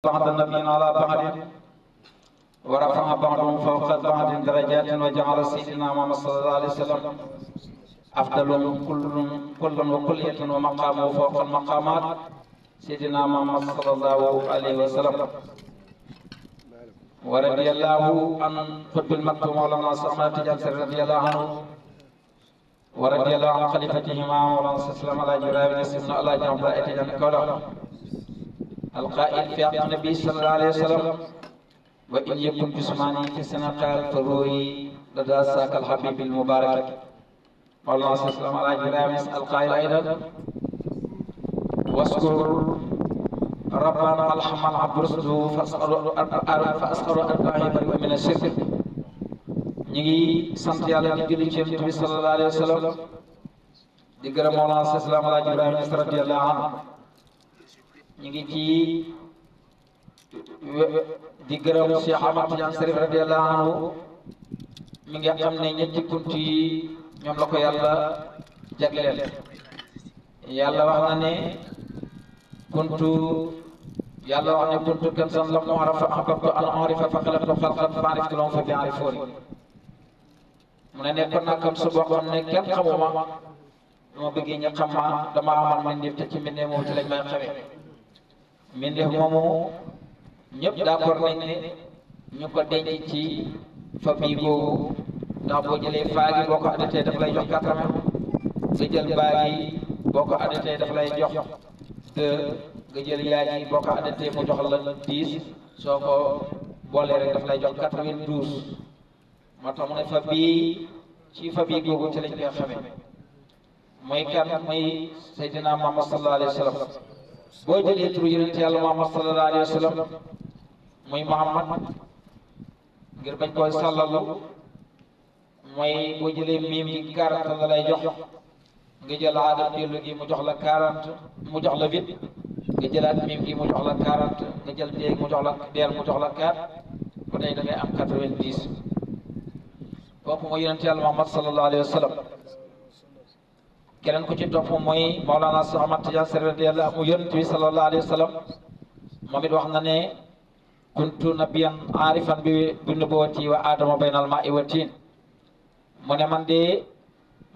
بعض النبيين على بعض ورفع بعضهم فوق بعض درجات وجعل سيدنا محمد صلى الله عليه وسلم أفضل كل وكلية ومقامه فوق المقامات سيدنا محمد صلى الله عليه وسلم. ورضي الله عن قطب المكتوم مولانا سعد تجاني رضي الله عنه ورضي الله عن خليفتهما مولانا سلام على جرائم نسمنا الله جل تجاني كولا القائل في عهد النبي صلى الله عليه وسلم وإن يكن جسماني في سنقال فروي لدى ساك الحبيب المبارك مولانا سلام على جرائم القائل أيضا واذكر ربنا الحمل عبد رسله فأسأل أربعه من الشرك نيجي سنت يالا دي جولي ci Yonent bi sallallahu alayhi wa sallam di gërëm Mawlana Sallallahu alayhi wa sallam radiyallahu anhu ñu ngi ci di gërëm Cheikh Ahmad Tidiane Chérif radiyallahu anhu mi nga xam ne ñetti kunt yi ñoom la ko yàlla jagleel. yàlla wax na ne kuntu yàlla wax ne kuntu kanzan lam u'raf ahbabtu an a'rifa fa khalaqtu khalqan fa ariftu lahum fa bi'arifuni mu ne nekkoon naa kam su boo xam ne kenn xamuma ma bëggee ñu xam ma dama amal mbindeef te ci mbindeef moom ci lañ may xamee mbindeef moomu ñëpp d'accord nañ ne ñu ko denc ci fa bii googu ndax boo jëlee faagi boo ko addatee daf lay jox 80 nga jël baagi boo ko addatee daf lay jox 2 nga jël yaay yi boo ko addatee mu jox la 10 soo ko boolee rek daf lay jox 92 moo tax mu ne fa bii ci fa bii googu ci lañ koy xamee mooy kan muy Seydina Muhammad sallallahu alayhi wa sallam boo jëlee turu yonent yàlla Muhammad sallallahu alayhi wa sallam muy Muhammad ngir bañ koy sàllalu mooy boo jëlee miim gi 40 la lay jox nga jël aadam dellu gi mu jox la 40 mu jox la 8 nga jëlaat miim gi mu jox la 40 nga jël dee mu jox la deel mu jox la 4 ba tey da ngay am 90 kooku mooy yonent yàlla Muhammad sallallahu alayhi wa sallam. keneen ku ci topp mooy Mawlana Cheikh Ahmad Tidiane Chérif radiyallahu anhu yonent bi sallallahu alayhi wa sallam moom it wax na ne kuntu nabiyan arifan bi nubuwati wa adama baynal ma'i wa tiin mu ne man de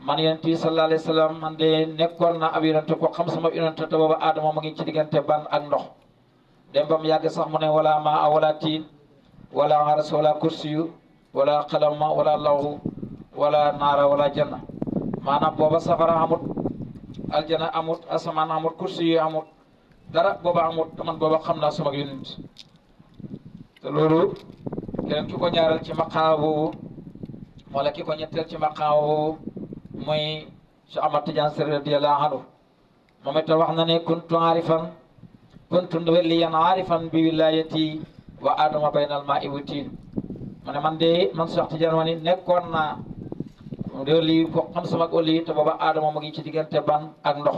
man yonent bi sallallahu alayhi wa sallam man de nekkoon na ab yonent ko xam sama yonent te booba adama mu ngi ci diggante ban ak ndox dem ba mu yàgg sax mu ne wala ma wala tiin wala aras wala kursiyu wala qalama wala lawhu wala naara wala janna maanaam booba safara amut aljana amut asamaan amut kursi yu amut dara booba amut man booba xam naa sama yonent te loolu keneen ki ko ñaaral ci maqaama boobu wala ki ko ñetteel ci maqaama boobu mooy Cheikh Ahmad Tidiane Chérif radiyallahu anhu moom itam wax na ne kuntu waliyan arifan bi wilayati wa adama baynal ma'i wa tiin mu ne man de man Cheikh Tidiane ma ni nekkoon naa lii ko xam sama oli te booba aadama mu ngi ci diggante ban ak ndox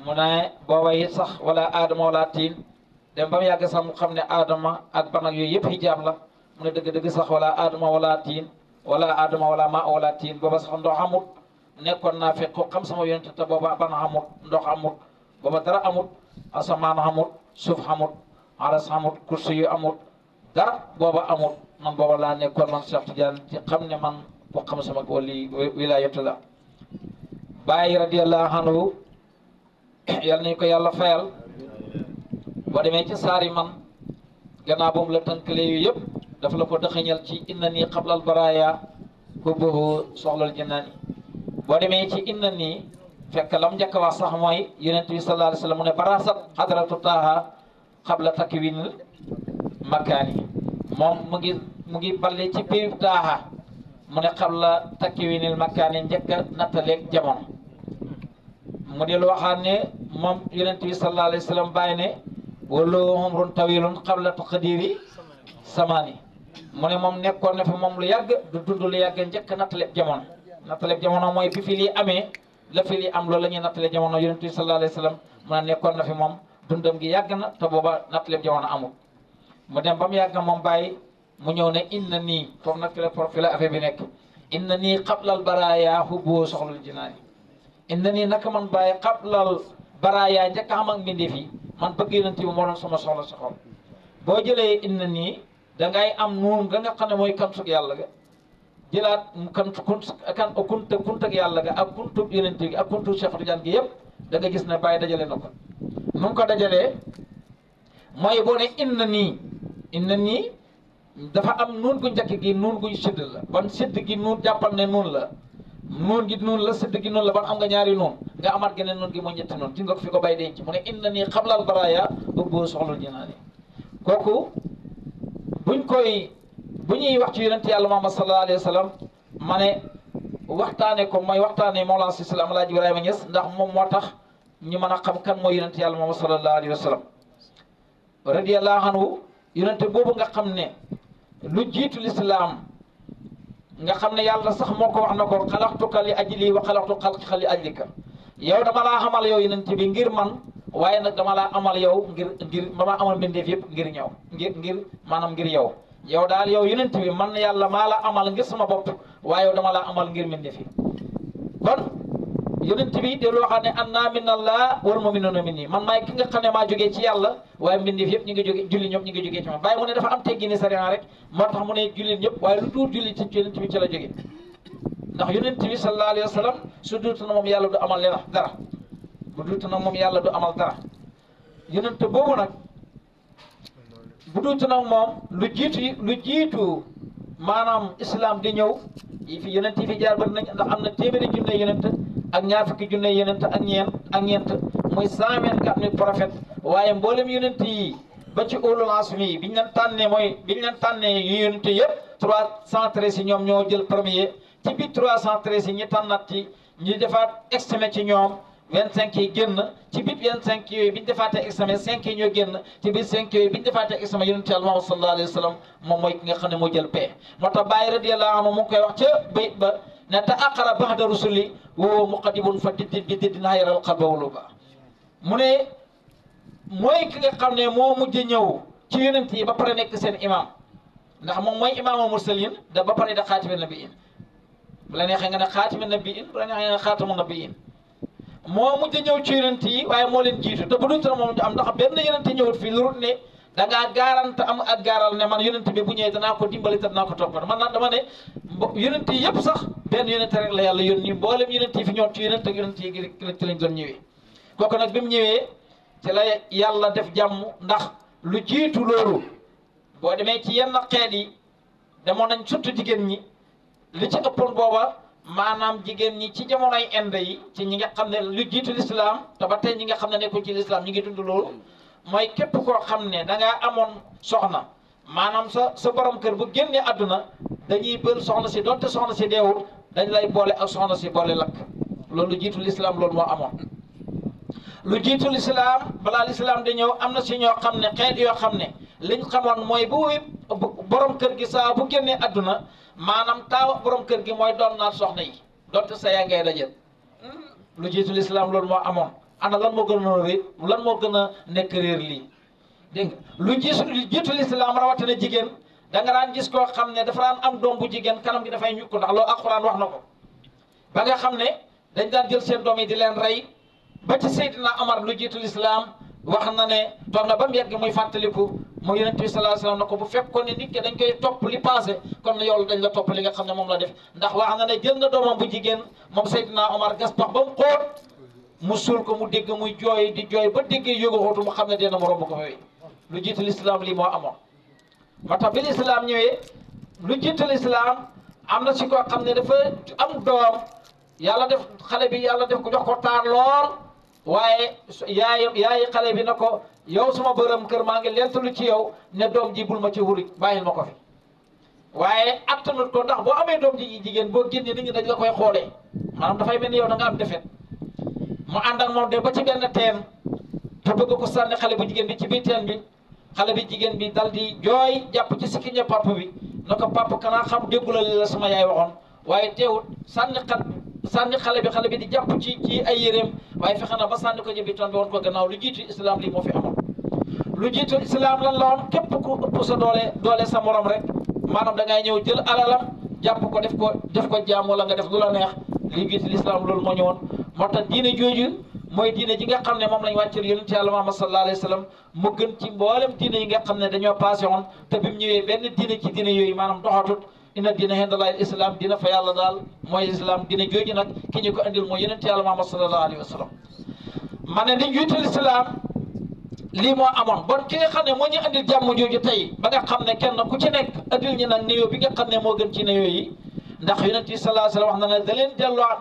mu ne booba it sax wala aadama wala tiin dem ba mu yàgg sax mu xam ne aadama ak ban ak yooyu yëpp hijaab la mu ne dëgg-dëgg sax wala aadama wala tiin wala aadama wala ma wala tiin booba sax ndox amut nekkoon naa fekk ko xam sama yonent te booba ban amut ndox amut booba dara amut asamaan amut suuf amut aras amut kursi yu amut dara booba amut man booba laa nekkoon man Cheikh Tidiane ci xam ne man ko xam sama wali wilayatu la Baay radiyallahu anhu yal nañu ko yàlla fayal boo demee ci saari man gannaaw boobu la tënkale yu yëpp dafa la ko dëxëñal ci inna nii xablal baraaya hubbuhu soxlal jinaani boo demee ci inna nii fekk lam njëkk a wax sax mooy yonent bi sallallahu alayhi wa sallam mu ne barasat hadratu taaha xabla takwinil makaani moom mu ngi balle ci péew taaha mu ne xam la takkiwinil makkaani njëkk a nattaleeg jamono mu di lu waxaat ne moom yonent bi sallallahu alayhi wa sallam bàyyi ne wala umrun tawilun qabla taqdiri samaani mu ne moom nekkoon na fi moom lu yàgg du dund lu yàgg njëkk a nattaleeg jamono mooy bi fi lii amee la fi lii am loolu la ñuy nattaleeg jamono yonent bi sallallahu alayhi wa sallam mu ne nekkoon na fi moom dundam gi yàgg na te booba nattaleeg jamono amul mu dem ba mu yàgg moom bàyyi mu ñëw ne inna nii foofu nag fi la affaire bi nekk inna nii xablal baraaya hubbu soxlal jinaani inna nii naka man bàyyi xablal baraaya njëkk a xam ak mbindeef yi man bëgg yonent bi moo doon sama soxla sa xol boo jëlee inna nii dangay am nuun nga xam ne mooy kantug yàlla ga jëlaat kuntug yàlla ga ak kuntug yonent gi ak kuntug Cheikh Tidiane gi yëpp da nga gis ne Baye dajale na ko nu mu ko dajalee mooy boo ne inna nii dafa am nuun gu njëkk gi nuun guy sidd la ban sidd gi nuun jàppal ne nuun la nuun gi nuun la sidd gi nuun la ban am nga ñaari nuun nga amaat geneen nuun gi mooy ñetti nuun ci nga ko fi ko Baye denc mu ne inna nii xablal baraaya boo soxlul jinaani kooku bu ñuy wax ci yonent yàlla Muhammad sallallahu alayhi wa sallam ma ne waxtaane ko mooy waxtaane Mawlana si salaam Alaaji Ibrahima Niass ndax moom moo tax ñu mën a xam kan mooy yonent yàlla Muhammad sallallahu alayhi wa sallam radiyallahu anhu yonent boobu nga xam ne lu jiitu lislaam nga xam ne yàlla sax moo ko wax na ko xalaqtuka li ajli wa xalaqtu xalqika li ajlika yow dama laa xamal yow yonent bi ngir man waaye nag dama laa amal yow ngir dama amal mbindeef yëpp ngir ñëw ngir maanaam ngir yow daal yow yonent bi man yàlla maa la amal ngir sama bopp waaye yow dama laa amal ngir mbindeef yi kon yonent bi de loo xam ne anna minallah wal mu'minuna minni man maay ki nga xam ne maa jógee ci yàlla waaye mbindeef yëpp ñu ngi jóge julli ñëpp ñu ngi jógee ci man bàyyi mu ne dafa am teggini sariya rek moo tax mu ne jullit ñëpp waaye lu duur julli ci yonent bi ci la jógee ndax yonent bi sallallahu alayhi wa sallam su duutu na moom yàlla du amal leen dara bu duutu na moom yàlla du amal dara yonent boobu nag bu duutu nag moom lu jiitu maanaam islam di ñëw yi fi yonent yi fi jaar bari nañ ndax am na téeméeri junne yonent ak ñaar fukki junne yonent ak ñeent muy 124 000 prophètes waaye mboolem yonent yi ba ci ulul azmi yi biñ leen tànnee yu yonent yëpp 313 yi ñoom ñoo jël premier ci biir 313 yi ñu tànnat ci ñu defaat examen ci ñoom 25 yi génn ci biir 25 yooyu bi ñu defaatee examen 5 yi ñoo génn ci biir 5 yooyu bi ñu defaatee examen yonent Yàlla Muhammad sallallahu alayhi wa sallam moom mooy ki nga xam ne moo jël paie moo tax Baye radiyallahu anhu mu ngi koy wax ca bayt ba ne ta aqara baxda rusuli woo muqaddibun fa diddin bi diddin hayaral qalba wuluba mu ne mooy ki nga xam ne moo mujj ñëw ci yonent yi ba pare nekk seen imam ndax moom mooy imaamul mursalin da ba pare da xaatimi nabiin bu la neexee nga ne xaatimi nabiin bu la neexee nga ne xaatamu nabiin moo mujj ñëw ci yonent yi waaye moo leen jiitu te bu dul moom am ndax benn yonent ñëwut fii lu rut ne da ngaa garante am ak gaaral ne man yonent bi bu ñëwee danaa ko dimbali te danaa ko toppatoo man nag dama ne yonent yi yëpp sax benn yonent rek la yàlla yónni mboolem yonent yi fi ñëw ci yonent ak yonent yi ci lañ doon ñëwee kooku nag bi mu ñëwee ci la yàlla def jàmm ndax lu jiitu loolu boo demee ci yenn xeet yi demoon nañ surtout jigéen ñi li ci ëppoon booba maanaam jigéen ñi ci jamonoy Inde yi ci ñi nga xam ne lu jiitu lislaam te ba tey ñi nga xam ne nekkul ci lislaam ñi ngi dund loolu mooy képp koo xam ne da ngaa amoon soxna maanaam sa borom kër bu génnee àdduna dañuy bël soxna si donte soxna si deewul dañ lay boole ak soxna si boole lakk loolu lu jiitu lislaam loolu moo amoon lu jiitu lislaam balaa lislaam di ñëw am na si ñoo xam ne xeet yoo xam ne liñ xamoon mooy bu borom kër gi saa bu génnee àdduna maanaam taaw borom kër gi mooy doon naat soxna yi donte sa yaa ngay dajeel lu jiitu lislaam loolu moo amoon ana lan moo gën a réer lan moo gën a nekk réer lii dégg nga lu jiitu lislaam rawatina jigéen da nga daan gis koo xam ne dafa daan am doom bu jigéen kanam gi dafay ñukk ndax loolu alxuraan wax na ko ba nga xam ne dañ daan jël seen doom yi di leen rey ba ci Seydina Omar lu jiitu lislaam wax na ne toog na ba mu yegg muy fàttaliku mu yonent bi sallallahu alayhi wasallam na ko bu fekkoon ne nit ki dañ koy topp li passé kon yow dañ la topp li nga xam ne moom la def ndax wax na ne jël na doomam bu jigéen moom Seydina Omar gas pax ba mu xóot mu suul ko mu dégg muy jooy di jooy ba dégg yógu xóotu mu xam ne dina mu romb ko fay lu jiitu lislaam lii moo amoon moo tax bi lislaam ñëwee lu jiitu lislaam am na si koo xam ne dafa am doom yàlla def xale bi yàlla def ko jox ko taar lool waaye yaayi xale bi na ko yow suma bërëm kër maa ngi lentalu ci yow ne doom ji bul ma ci wuruj bàyyil ma ko fi waaye attanut ko ndax boo amee doom ji jigéen boo génnee nit ñi dañ la koy xoolee maanaam dafay mel ni yow da nga am defet mu ànd ak moom de ba ci benn teen te bëgg ko sànni xale bu jigéen bi ci biir teen bi xale bi jigéen bi dal di jooy jàpp ci sikkiña papa bi na ko papa kanaa xam déggula li la sama yaay waxoon waaye teewut sànni xale bi di jàpp ci ay yéreem waaye fexe na ba sànni ko jëbi ton bi woon ko gannaaw lu jiitu islam lii moo fi amoon lu jiitu islam lan la woon képp ku ëpp sa doole sa morom rek maanaam da ngay ñëw jël alalam jàpp ko def ko jaam wala nga def lu la neex li jiitu l'islam loolu moo ñëwoon moo tax diine jooju mooy diine ji nga xam ne moom lañ wàcceel yonent yàlla Muhammad sallallahu alayhi wa sallam mu gën ci mboolem diine yi nga xam ne dañoo passé woon te bi mu ñëwee benn diine ci diine yooyu maanaam doxatut inna diina indallahi islam dina fa yàlla daal mooy islam diine jooju nag ki ñu ko andil mooy yonent yàlla Muhammad sallallahu alayhi wa sallam ma ne ni njiitul islam lii moo amoon bon ki nga xam ne moo ñu andil jàmm jooju tey ba nga xam ne kenn ku ci nekk andil ñu nag nuyoo bi nga xam ne moo gën ci nuyoo yi ndax yonent bi sallallahu alayhi wa sallam wax na ne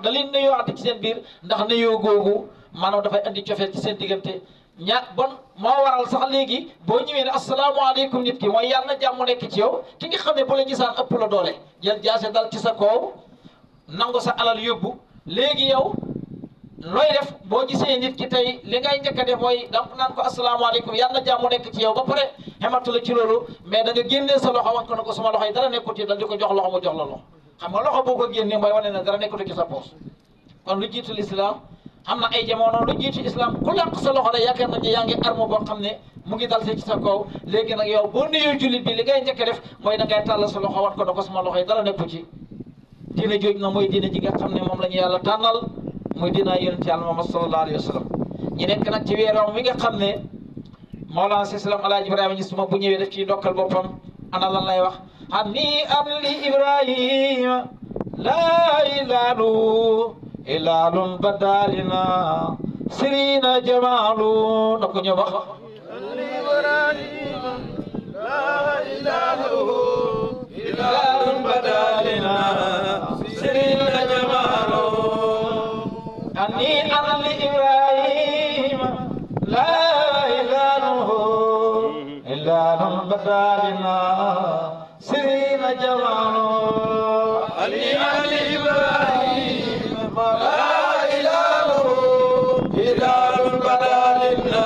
da leen nuyoowaate ci seen biir ndax nuyoo googu maanaam dafay andi cofeel ci seen diggante bon moo waral sax léegi boo ñëwee ne asalaamaaleykum nit ki mooy yàlla na jàmm nekk ci yow ki nga xam ne bu la gisaan ëpp la doole jël jaase dal ci sa kaw nangu sa alal yóbbu léegi yow looy def boo gisee nit ki tey li ngay njëkk a def mooy da naan ko asalaamaaleykum yàlla na jàmm nekk ci yow ba pare xematu la ci loolu mais da nga génnee sa loxo wan ko ne ko sama loxo yi dara nekkul ci dal di ko jox loxo mu jox la loxo xam nga loxo boo ko génnee mooy wane ne dara nekkul ci sa poos kon lu jiitu l'islam am na ay jamono lu jiitu islam ku yàq sa loxo rek yaakaar nañu yaa ngi arme boo xam ne mu ngi dal ci sa kaw léegi nag yow boo nuyoo jullit bi li ngay njëkk a def mooy da ngay tàllal sa loxo wan ko ne ko sama loxo yi dara nekku ci diine jooj na mooy diine ji nga xam ne moom la ñu yàlla tànnal muy diina yonent yàlla Muhammad sallallahu alayhi wa sallam ñu nekk nag ci weeram wi nga xam ne Mawlana si salaam alaaji Ibrahima Ñas bu ñëwee def ciy dokkal boppam ana lan lay wax hani am li Ibrahima laa ilaalu ilaalun badalina sirina jamaalu na ko ñëw wax ilaalun badalina sirina jamaalu ani an li Ibrahima laa ilaaluhu ilaalun badalina sirina jamaalu ani an li Ibrahima laa ilaaluhu ilaalun badalina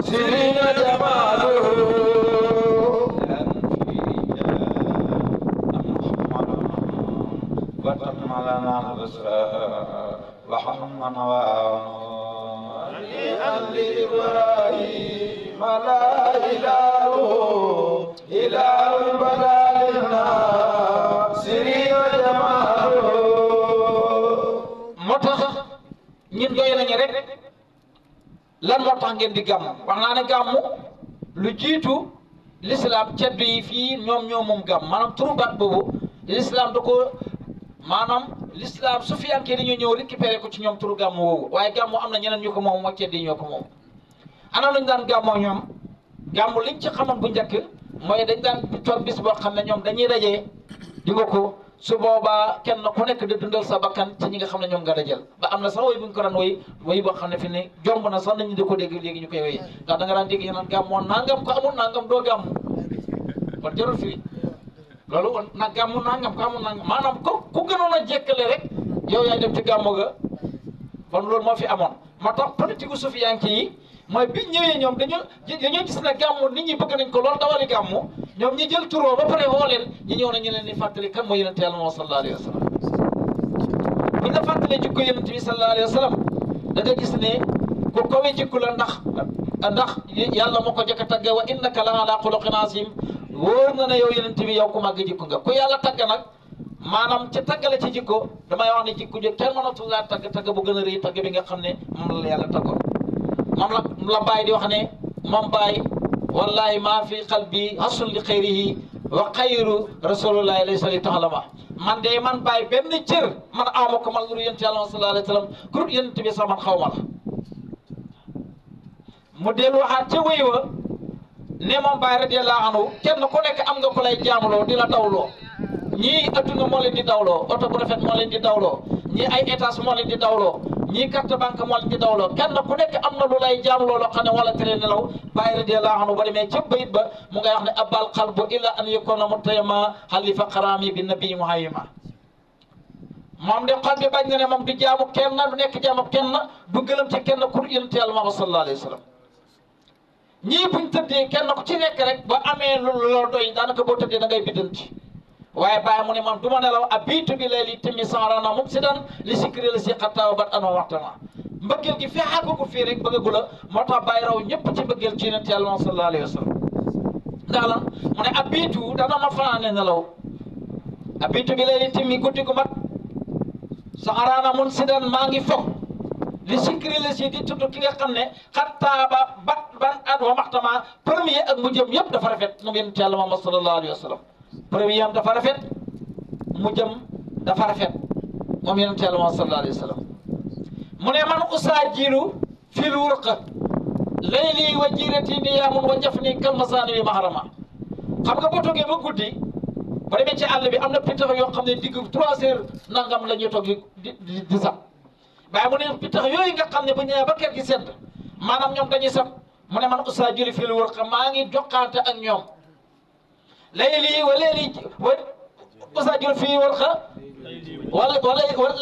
sirina jamaalu وتملنا البصرى وحمنا وعون لإبراهيم لا إله إلا البلالنا سري وجماله motax ñin doy nañu rek lan moo tax ngeen di gàmm wax naa ne gàmm lu jiitu l'islam ceddu yi fii ñoom ñoo moom gàmm maanaam turu baat boobu l'islam da ko maanaam l'islam sufiyanke dañoo ñëw récupéré ko ci ñoom turu gàmmu woowu waaye gàmmu am na ñeneen ñu ko moom moo ceddi ñoo ko moom ana luñ daan gàmmoo ñoom gàmmu liñ ci xamoon bu njëkk mooy dañ daan toog bis boo xam ne ñoom dañuy dajee di nga ko su boobaa kenn ku nekk di dundal sa bakkan ci ñi nga xam ne ñoom nga dajal ba am na sax woy bu ñu ko daan woy boo xam ne fi ne jomb na sax nañu di ko dégg léegi ñu koy woy ndax da nga daan dégg ñu naan gàmmoo nangam ko amul nangam doo gàmmu kon jarul fii loolu kon nag gàmmu nangam ko amul nangam maanaam ku gënoon a jekkale rek yow yaay dem ci gàmmu ga kon loolu moo fi amoon moo tax politique sufiyanke yi mooy bi ñëwee ñoom dañoo gis ne gàmmu nit ñi bëgg nañ ko loolu dawali gàmmu ñoom ñi jël turoo ba pare woo leen ñi ñëw na ñu leen di fàttali kan mooy yonente yàlla moom sallallahu alayhi wa sallam buñ la fàttalee jikko yonente bi sallallahu alayhi wa sallam da nga gis ne ku kawe jikko la ndax yàlla moo ko jëkk a tagge wa innaka la ala xuluqin azim wóor na ne yow yonente bi yow ku màgg jikko nga ku yàlla tagg nag maanaam ci taggale ci jikko damay wax ne jikko jo kenn mënatu laa tagg bu gën a rëy tagg bi nga xam ne moom la yàlla taggoon moom la Baay di wax ne moom Baay wallahi maa fi qalbi hasun li xayrihi wa xayru rasulullahi laysa li taxlama man de man Baay benn cër man awma ko man lu yonent yàlla sallallahu alayhi wa sallam ku dul yonent bi sax man xaw ma la mu dellu waxaat ca wéy wa ne moom Baay radiyallahu anhu kenn ku nekk am nga ko lay jaamuloo di la dawloo ñii adduna moo leen di dawloo oto bu rafet moo leen di dawloo ñii ay étage moo leen di dawloo ñii carte banque moo leen di dawloo kenn ku nekk am na lu lay jaamuloo loo xam ne wala tere nelaw Baay radiyallahu anhu ba demee ca bayit ba mu ngay wax ne abal qalbu illa an yakuna mutayama xalifa xaraami bi nabi muhayyima moom de xol bi bañ na ne moom du jaamu kenn du nekk jaamu kenn du gëlëm ci kenn ku yonent Yàlla Muhammad sallallahu alayhi wa sallam ñii buñ tëddee kenn ku ci nekk rek ba amee lu loo doy daanaka boo tëddee da ngay biddanti waaye Baay mu ne man du ma nelaw a biitu bi lay li timmi sanrana mum si dan li sikri la si xattaaw bat ano waxtana mbëggeel gi fii xàggagul fii rek bëggagu la moo tax Baay raw ñëpp ci mbëggeel ci yonent Yàlla Muhammad sallallahu alayhi wa sallam ndax lan mu ne a biitu dana ma fanaane nelaw a biitu bi lay li timmi guddi gu mat sanrana mun si dan maa ngi foog li sikri la si di tudd ki nga xam ne xattaaba ban at wa maxtama premier ak mu jëm yëpp dafa rafet moom yonent yàlla Muhammad sallallahu alayhi wa sallam premier am dafa rafet mu jëm dafa rafet moom yonent yàlla Muhammad sallallahu alayhi wa sallam mu ne man usaajilu fil wurqa layli wa jiirati niyaamun wa jafni kalmasaani bi maharama xam nga boo toogee ba guddi ba demee ci àll bi am na pittax yoo xam ne digg 3 heures nangam la ñuy toog di sax waaye mu ne pittax yooyu nga xam ne bu ñëwee ba kër gi sedd maanaam ñoom dañuy sax mu ne man usaajilu fil wurqa maa ngi joxaante ak ñoom layli wa usaajilu fil wurqa wala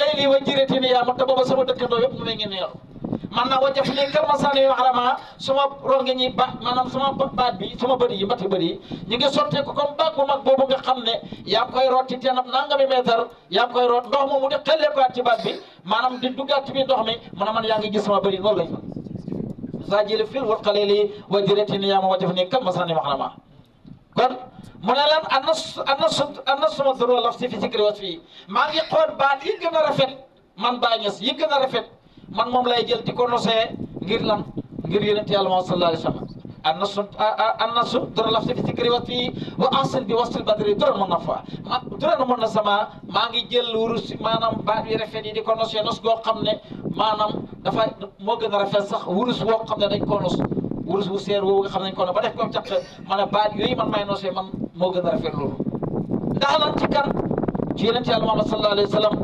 layli wa jiirati niyaamun te booba sama dëkkandoo yëpp mu ngi neex man naa wajjaf nii kër Masane yoo xarama suma ronge ñi maanaam suma baat bi suma bëri yi mbati bëri yi ñu ngi sottee ko comme baag bu mag boobu nga xam ne yaa ngi koy root ci teenam nangami meetar yaa ngi koy root ndox moomu di xellee ko at ci baat bi maanaam di duggaat ci biir ndox mi mu ne man yaa ngi gis suma bëri loolu lañ saa jële fil warqa layli wa jirati ni yaa ma wajjaf nii kër Masane yoo xarama kon mu ne leen anna suma doro laf si fi sikri was fii maa ngi xool baat yi gën a rafet man Baay Ñas yi gën a rafet man moom lay jël di ko nosee ngir lan ngir yonent yàlla Muhammad sallallahu alayhi wa sallam annasu dara laf si fi sikri was fii wa ansin bi wastil badri duran mën na fa duran mën na sama maa ngi jël wurus maanaam baat yu rafet yi di ko nosee nos goo xam ne maanaam dafa moo gën a rafet sax wurus woo xam ne dañ ko nos wurus bu seer woowu nga xam ne dañ ko nos ba def ko caq ma ne baat yooyu man may nosee man moo gën a rafet loolu ndax lan ci kan ci yonent yàlla Muhammad sallallahu alayhi wa sallam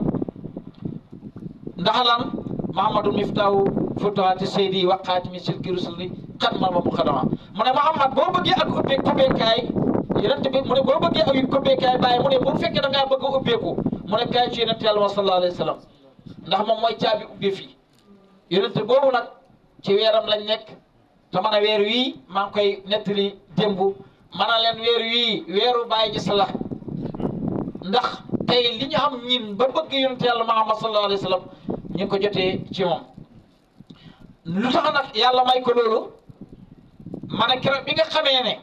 ndax lan Muhammadu Miftahu futuhaati Seydi wa xaatimi silki rusuli kan ma mu xadama mu ne Muhammad boo bëggee ak ubbeekaay yonent bi mu ne boo bëggee ak ubbeekaay bàyyi mu ne bu fekkee da ngaa bëgg a ubbeeku mu ne kaay ci yonent yàlla sallallahu alayhi wa sallam ndax moom mooy caabi ubbe fii yonent boobu nag ci weeram lañ nekk te man a weer wii maa ngi koy nettali démb man a leen weer wii weeru Baay Ñas la ndax tey li ñu xam ñin ba bëgg yonent yàlla Muhammad sallallahu alayhi wa sallam ñu ngi ko jotee ci moom lu tax nag yàlla may ko loolu ma ne keroog bi nga xamee ne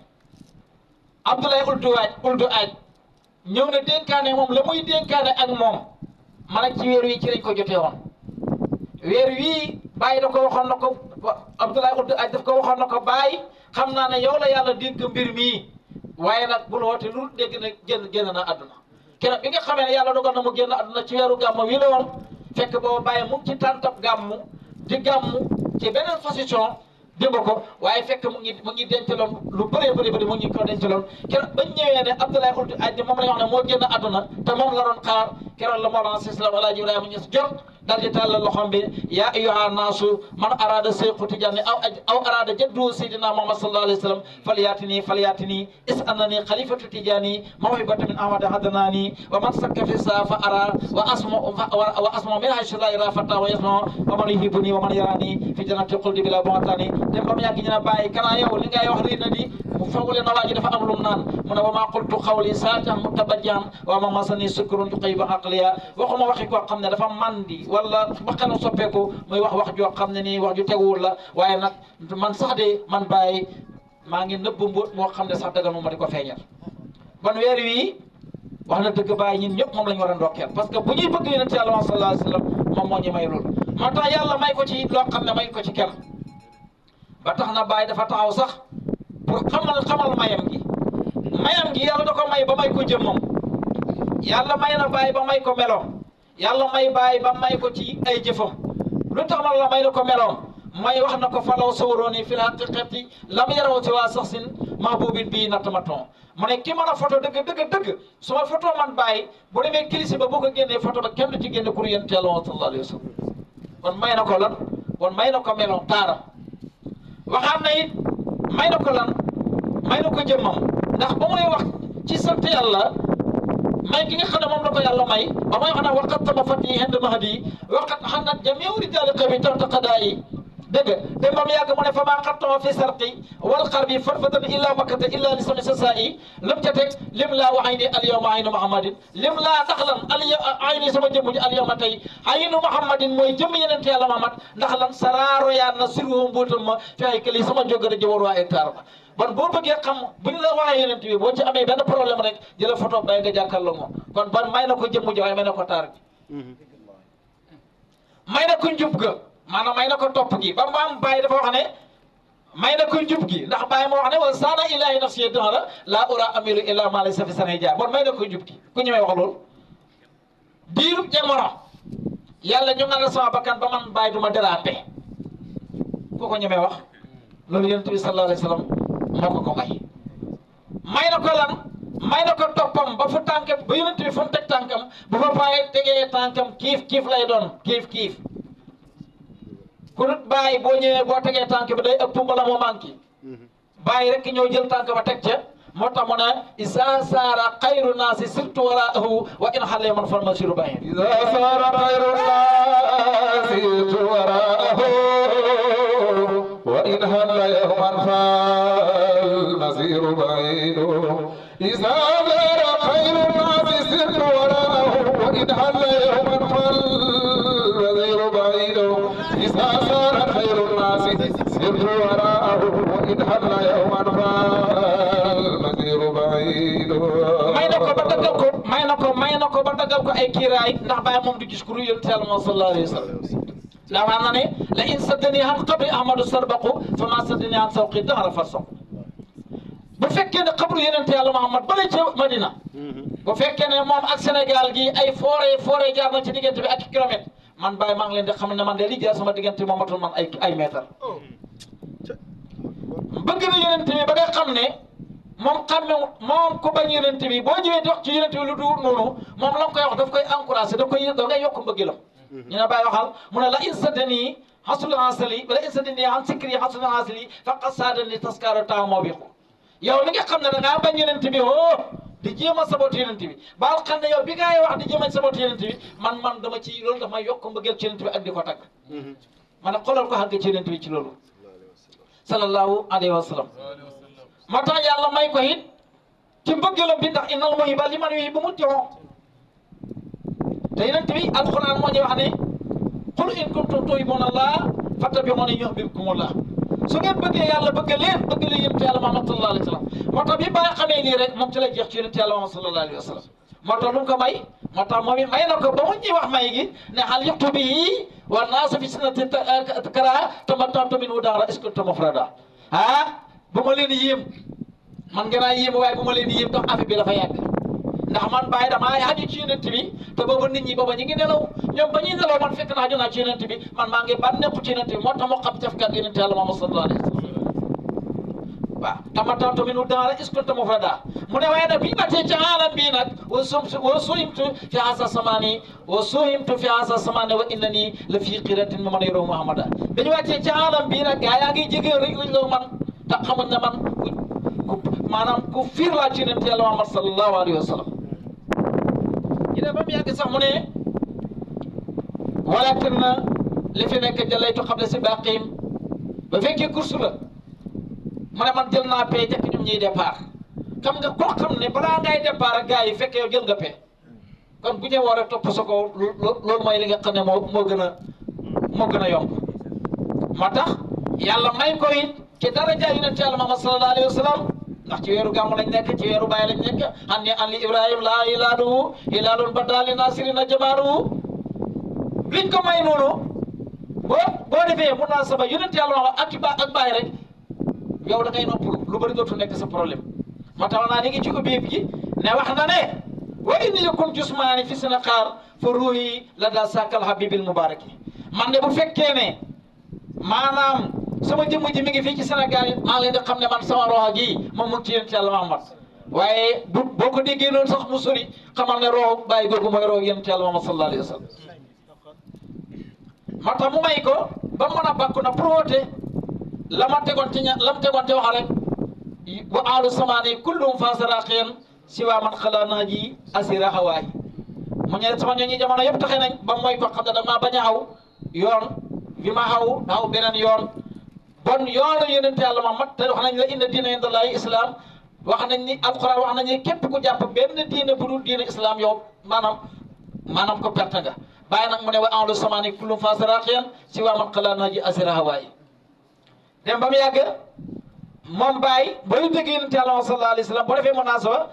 Abdoulaye uldu aaj ñëw na dénkaane moom la muy dénkaane ak moom ma ne ci weer wi ci lañ ko jotee woon weer wii bàyyi da ko waxoon na ko Abdoulaye uldu aaj daf ko waxoon na ko bàyyi xam naa ne yow la yàlla dénk mbir mii waaye nag bul woote lu dégg na génn na àdduna keroog bi nga xamee ne yàlla dogal na mu génn àdduna ci weeru gàmmu wi la woon fekk booba bàyyi mu ngi ci tàntab gàmmu di gàmmu ci beneen position dégg ko waaye fekk mu ngi dencaloon lu bëree bëri mu ngi ko dencaloon keroog bañ ñëwee ne Abdoulaye Ould Aji moom la ñu wax ne moo génn àdduna te moom la doon xaar keroog la Mawlana Islam Alaaji Ibrahima Ñas jot dal di tàllal loxom bi yaa ayyuha naasu man arada Seexu Tijaani aw arada jaddu Seydina Muhammad sallallahu alayhi wa sallam falyatini is annani xalifatu Tijaani mawhibatan min Ahmad hadanaani wa man sakka fi saa fa ara wa asma min haysu laa yaraa fataa wa yasma wa man yuhibbuni wa man yaraani fi jannati xuldi bila bu'taani dem ba mu yàgg ñu ne bàyyi kanaa yow li ngay wax rii na di mu fawle na waa ji dafa am lum naan mu ne wa maa qultu xawli saatan mutabajjan wa ma masani sukrun yuqayyibu aqliya waxuma waxi koo xam ne dafa mandi wala ba xelam soppeeku muy wax joo xam ne nii wax ju teguwul la waaye nag man sax de man bàyyi maa ngi nëbb mbóot moo xam ne sax dagal moom ma di ko feeñal ban weer wii wax na dëgg bàyyi ñun ñëpp moom la ñu war a ndokkeel parce que bu ñuy bëgg yonent yàlla sallallahu alayhi wa sallam moom moo ñu may loolu moo tax yàlla may ko ci loo xam ne may ko ci kenn ba tax na bàyyi dafa taxaw sax pour xamal mayam gi yàlla da ko may ba may ko jëmmam yàlla may na bàyyi ba may ko meloom yàlla may bàyyi ba may ko ci ay jëfam lu tax ma la may na ko meloom may wax na ko falaw sawrooni fil haqiqati lam yaraw si waa sax sin mahbubin bii nattamaton mu ne ki mën a photo dëgg su ma photo man bàyyi bu demee kilisi ba boo ko génnee photo ba kenn du ci génne pour yonent Yàlla sallallahu alayhi wa sallam kon may na ko lan kon may na ko meloom taaram waxaat na it may na ko lan may na ko jëmmam ndax ba muy wax ci sant yàlla may gi nga xam ne moom la ko yàlla may ba may wax ne waqat tama fat yi hend mahadi waqat xanat jamiu rijaali qawi taxta qadaa yi dëgg dem ba mu yàgg mu ne fa maa xattama fi sarqi wal xarbi farfatan illa makkata illa li sami sa saa yi lam ca teg lim laa wa ayni al yawma aynu muhammadin lim laa ndax lan ayni sama jëmm ji al yawma tey aynu muhammadin mooy jëmm yeneen yàlla Muhammad ndax lan saraaro yaa na sirru mbóotam ma fi ay këli sama jógara jëwar waa hectare ba bon boo bëggee xam bu ñu la waxee yeneen bi boo ci amee benn problème rek jëla photo bay nga jàkkaarloo moom kon ban may na ko jëmm ji waaye may na ko taar bi may na ko njub ga maanaam may na ko topp gi ba maam Baye dafa wax ne may na ko njub gi ndax Baye moo wax ne wa saana ilaahi nafsi dara laa ura amilu illa ma laysa fi sanay jaar bon may na ko njub gi ku ñëwee wax loolu diirub jamono yàlla ñu nga la sama bakkan ba man Baye du ma déraper ku ko ñemee wax loolu yonent bi sallallahu alayhi wa sallam moo ko may na ko lan may na ko toppam ba fu tànkam ba yonent bi fu mu teg tànkam bu fa Baye tegee tànkam kiif lay doon kiif ku dut Baye boo ñëwee boo tegee tànk bi day ëpp mbala moo manqué Baye rek ñëw jël tànk ba teg ca moo tax mu ne isa saara xayru naasi sirtu waraahu wa in xale man fal masiru bayin isa saara xayru naasi sirtu waraahu wa in xale man fal masiru bayin isa saara xayru naasi sirtu waraahu wa in xale man fal masiru bayin isa saara xayru naasi sirtu waraahu wa in xale man fal may na ko ba daggal ko ay kiiraay ndax Baye moom du gis ku yonent Yàlla moom sallallahu alayhi wa sallam la wax na ne la in saddani an qabri ahmadu sarbaqu fa ma saddani an sawqi dahra farsaq bu fekkee ne xabru yonent Yàlla Muhammad bala ca Madina bu fekkee ne moom ak Sénégal gi ay forêt jaar na ci diggante bi ak kilomètre man Baye maa ngi leen di xam ne man de li jaar sama diggante moom matul man ay mètre bëgg na yonent bi ba nga xam ne moom xamme moom ku bañ yonent bi boo ñëwee di wax ci yonent bi lu dul noonu moom la nga koy wax daf koy encouragé da ngay yokk mbëggeelam ñu ne Baye waxal mu ne la in sadani hasul hasali wala in sadani an sikri hasul hasali faqad sadani taskaro temps moo bi yow mi nga xam ne da ngaa bañ yonent bi di jéem a saboté yonent bi baal xam ne yow bi ngay wax di jéem a saboté yonent bi man dama ci loolu daf may yokk mbëggeel ci yonent bi ak di ko tagg ma ne xoolal ko xàgg ci yonent bi ci loolu sallallahu alayhi wa sallam moo tax yàlla may ko it ci mbëggeelam bi ndax innal muhibba liman yuhibbu muti'un te yonent bi alquran moo ñu wax ne qul in kuntum tuhibbuna Allah fattabi'uni yuhbibkumullah su ngeen bëggee yàlla bëgg leen yonent yàlla Muhammad sallallahu alayhi wa sallam moo tax bi Baye xamee lii rek moom ci lay jeex ci yonent yàlla Muhammad sallallahu alayhi wa sallam moo tax lu mu ko may moo tax moom it may na ko ba mu ñuy wax may gi ne hal yuxtu bihi wa naasu fi sunnati kara tamattu minhu dahra iskunta mufrada bu ma leen yéem man ngeen a yéem waaye bu ma leen yéem ndax affaire bi dafa yàgg ndax man Baye damaa aju ci yonent bi te booba nit ñi booba ñu ngi nelaw ñoom ba ñuy nelaw man fekk naa aju naa ci yonent bi man maa ngi bànneexu ci yonent bi moo tax moo xam cafkat yonent Yàlla Muhammad sallallahu alayhi wa sallam waaw tamattu minhu dahra iskunta mufrada mu ne waaye nag bi ñu matee ci aalam bii nag wa suhimtu fi hasa samani wa innani la fi qiratin ma man yoro Muhammada bi ñu wàccee ci aalam bii nag gaa yaa ngi jege rek lañ man te xamuñ ne man maanaam ku fiir laa ci yonent Yàlla Muhammad sallallahu alayhi wa sallam ñu ne ba mu yàgg sax mu ne walakin na li fi nekk jalaytu xam ne si baqim ba fekkee course la mu ne man jël naa paie jëkk ñoom ñuy départ xam nga koo xam ne balaa ngay départ ak gars yi fekk yow jël nga paie kon bu ñëw war a topp sa kaw loolu mooy li nga xam ne moo gën a yomb moo tax yàlla may ko it ci daraja yonent Yàlla Muhammad sallallahu alayhi wa sallam ndax ci weeru gàmmu lañ nekk ci weeru Baye lañ nekk an li Ibrahim laa hilaaluhu hilaalun badali nasirina jamaaruhu liñ ko may noonu boo defee munaasaba yonent Yàlla Muhammad ak Baye rek yow da ngay noppalu lu bëri dootu nekk sa problème moo tax naa ni ngi ci ubbi ji ne wax na ne wa inni yakun jusmaani fi Sénégal fa ruuhi la daa sàkkal habibil mubaraki man de bu fekkee ne maanaam sama jëmm ji mi ngi fii ci Sénégal yi maa ngi leen di xam ne man sama roxo gi moom mu ngi ci yonent Yàlla Muhammad waaye boo ko déggee noonu sax mu sori xamal ne roxo Baye googu mooy roxo yonent Yàlla Muhammad sallallahu alayhi wa sallam moo tax mu may ko ba mën a bàkku na pour woote la ma tegoon ci la mu tegoon te wax rek wa ahlu samaani kullum fasaraqiyan siwa man xala naa ji asira hawaay mu ñëw sama ñooñu jamono yëpp taxe nañ ba mooy ko xam ne dama bañ a xaw yoon bi ma xaw beneen yoon bon yoonu yonent Yàlla Muhammad te wax nañ la inna diina indallahi islam wax nañ ni alquran wax nañ ni képp ku jàpp benn diine bu dul diine islam yow maanaam ko perte nga Baye nag mu ne wa ahlu samaani kullum fasaraqiyan siwa man xala naa ji asira hawaay dem ba mu yàgg moom Baye ba ñu dégg yonent Yàlla sallallahu alayhi wa sallam boo defee munaasaba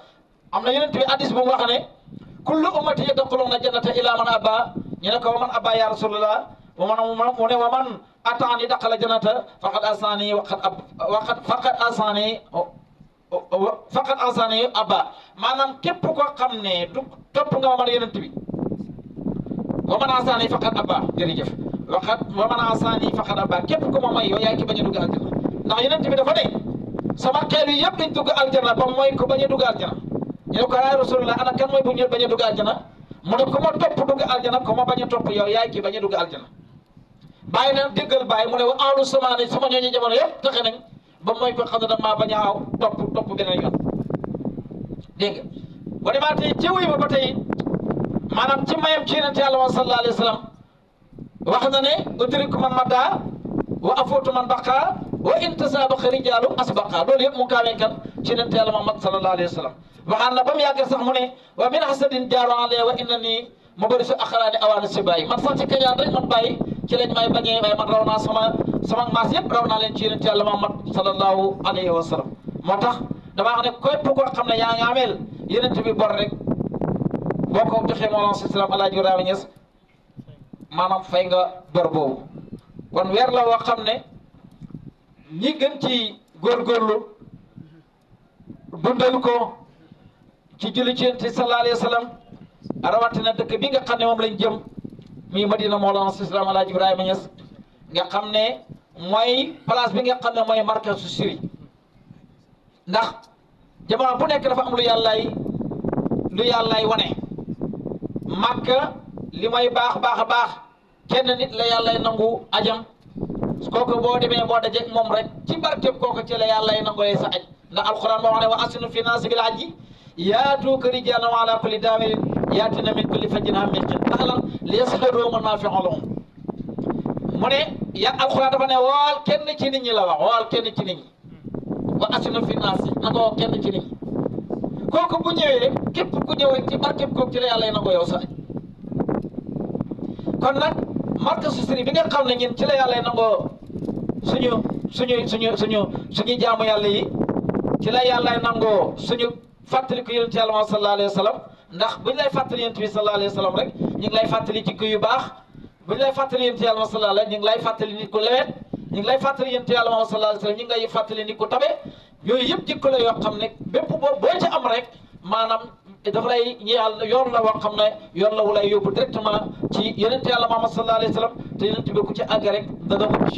am na yonent bi hadiis bu mu wax ne kullu ummati yadxuluuna jannata illa man abaa ñu ne ko man abaa ya rasulullah mu ne wa man ataani daqala jannata faqad asani faqad asani abba maanaam képp koo xam ne du topp nga ma man yonent bi wa man asani faqad abba jërëjëf wa man asani faqad abba képp ku ma may yow yaay ki bañ a dugg aljana ndax yonent bi dafa ne sama xeet yi yëpp dañ dugg aljana ba mooy ko bañ a dugg aljana ñu ne ko yaa Rasulullah ana kan mooy bu ñu bañ a dugg aljana mu ne ku ma topp dugg aljana ku ma bañ a topp yow yaay ki bañ a dugg aljana bàyyi na déggal bàyyi mu ne wa ahlu samaani sama ñooñu jamono yëpp taxe nañ ba mooy ko xam ne damaa bañ a aw topp beneen yoon dégg nga bu demaatee ci wuy ba tey maanaam ci mayam ci yonent Yàlla sallallahu alayhi wa sallam wax na ne udriku man madda wa afuutu man baqa wa in tasaabaqa rijaalu asbaqa loolu yëpp mu kaawee kan ci yonent Yàlla Muhammad sallallahu alayhi wa sallam waxaan na ba mu yàgg sax mu ne wa min hasadin jaaru alayhi wa inna nii ma bëri su axaraani awaani si bàyyi man sax ci kañaan rek man bàyyi ci lañ may bañee waaye man raw naa sama maas yëpp raw naa leen ci yonent Yàlla Muhammad sallallahu alayhi wa sallam moo tax damaa wax ne képp koo xam ne yaa ngi ameel yonent bi bor rek boo ko joxee Mawlana si salaam Alaaji Ibrahima Ñas maanaam fay nga bor boobu kon weer la woo xam ne ñi gën ci góorgóorlu dundal ko ci julli ci yonent sallallahu alayhi wa sallam rawatina dëkk bi nga xam ne moom lañ jëm muy Madina Mawlana si salaam Alaaji Ibrahima Ñas nga xam ne mooy place bi nga xam ne mooy markazu siri ndax jamono bu nekk dafa am lu yàllaay wane Makka li may baax kenn nit la yàllay nangu ajam kooku boo demee boo dajeeg moom rek ci barkeb kooku ci la yàllay nangoy sa aj ndax alquran moo wax ne wa asinu fi naasi bil hajji yaatuuka rijaalan wa ala kulli daamirin yaatina min kulli fajjin amiiqin ndax lan li yashhadu manaafi'a lahum mu ne alquran dafa ne wool kenn ci nit ñi la wax wool kenn ci nit ñi wa asinu fi naasi na nga woo kenn ci nit ñi kooku bu ñëwee képp ku ñëwee ci barkeb kooku ci la yàlla nangoo yow sa aj kon nag markazu siri bi nga xam ne ñun ci la yàlla nangoo suñu jaamu yàlla yi ci la yàlla nangoo suñu fàttali ko yonent Yàlla sallallahu alayhi wa sallam ndax buñ lay fàttali yonent bi sallallahu alayhi wa sallam rek ñu ngi lay fàttali jikko yu baax buñ lay fàttali yonent Yàlla sallallahu alayhi ñu ngi lay fàttali nit ku lewet ñu ngi lay fàttali yonent Yàlla sallallahu alayhi wa sallam ñu ngi lay fàttali nit ku tabe yooyu yëpp jikko la yoo xam ne bépp boo ci am rek maanaam dafa lay ñeexal yoon la woo xam ne yoon la wu lay yóbbu directement ci yonent Yàlla Muhammad sallallahu alayhi wa sallam te yonent bi ku ci àgg rek dana mucc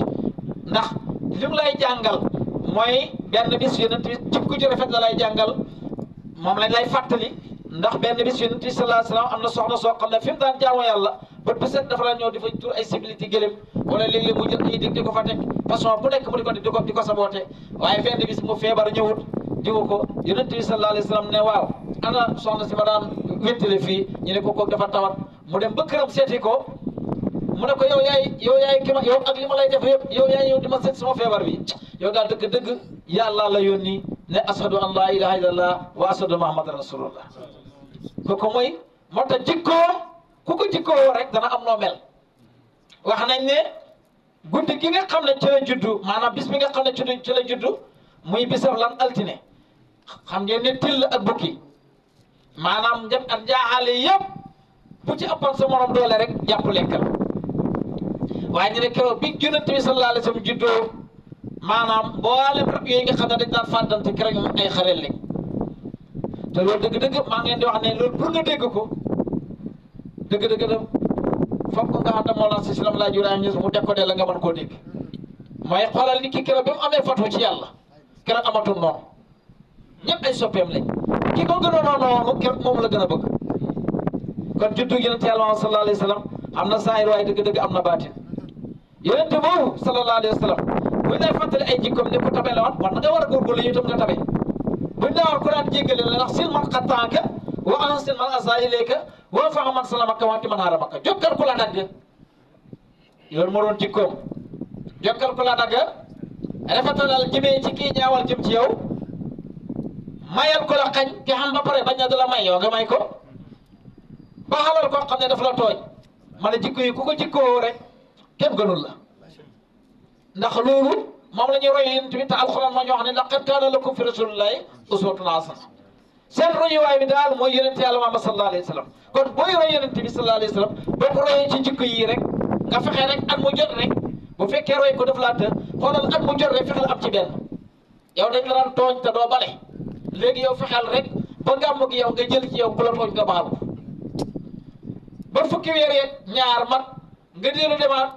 ndax li mu lay jàngal mooy benn bis yonent bi jikko ju rafet la lay jàngal moom lañ lay fàttali ndax benn bis yonent bi sallallahu alayhi wa sallam am na soxna soo xam ne fi mu daan jaamoo yàlla bët bu set dafa la ñëw di fa tur ay civilité gëlëm wala léeg-léeg mu jël ay dig di ko fa teg façon bu nekk mu di ko saboote waaye benn bis mu feebar ñëwut diwu ko yonent bi sallallahu alayhi wa sallam ne waaw ana soxna si ma daan wéttale fii ñu ne ko kooku dafa tawat mu dem ba këram seeti ko mu ne ko yow yaay ki ma yow ak li ma lay def yëpp yow yaay yow di ma seet sama feebar bi yow daal dëgg yàlla la yónni ne ashadu an la ilaha illallah wa ashadu muhammadan rasulullah kooku mooy moo tax jikkoo ku ko jikkoo rek dana am noo mel wax nañ ne guddi gi nga xam ne ci la juddu maanaam bis bi nga xam ne ci la juddu muy bisab lan altine xam ngeen ne till ak bukki maanaam njëm ak jaaxaale yëpp bu ci ëppoon sa morom doole rek jàpp lekkal waaye ñu ne keroog bi yonent bi sallallahu alayhi wa sallam juddoo maanaam mboolem rab yooyu nga xam ne dañ daan fàddante keroog ñu ay xarel lañ te loolu dëgg-dëgg maa ngi leen di wax ne loolu pour nga dégg ko dëgg-dëgg dem foog nga xam ne Mawlana si Islam Alaaji Ibrahima Ñas mu décodé la nga mën koo dégg mooy xoolal nit ki keroog bi mu amee fatu ci yàlla keroog amatul noonu ñëpp ay soppeem lañ ki ko gënoon a noonu keroog moom la gën a bëgg kon juddu yonent Yàlla sallallahu alayhi wa sallam am na saahir waaye dëgg-dëgg am na baatin yonent boobu sallallahu alayhi wa sallam buñ lay fàttali ay jikkoom ne ko tabe la woon war na nga war a góorgóorlu itam nga tabe buñ la war ko daan jéggale la ndax sil man xattaanka wa ahsin man asaa ilayka wa fa'a man salamaka wa ati man haramaka jokkal ku la dagg loolu moo doon jikkoom jokkal ku la dagg rafetalal jëmee ci kii ñaawal jëm ci yow mayal ko la xañ ki xam ba pare bañ na da la may yow nga may ko ba xalal koo xam ne daf la tooñ ma ne jikko yi ku ko jikkoo rek kenn gënul la ndax loolu moom la ñuy roy yonent bi te alxuraan moo ñu wax ne laqad kaana lakum fi rasulillahi uswatun hasana seen royuwaay bi daal mooy yonent Yàlla Muhammad sallallahu alayhi wa sallam kon booy roy yonent bi sallallahu alayhi wa sallam boo ko royee ci jikko yii rek nga fexe rek at mu jot rek bu fekkee roy ko def laa të xoolal at mu jot rek fexeel am ci benn yow dañ la daan tooñ te doo bale léegi yow fexeel rek ba gàmm gi yow nga jël ci yow bu la tooñ nga baal ko ba fukki weer yeeg ñaar mat nga dellu demaat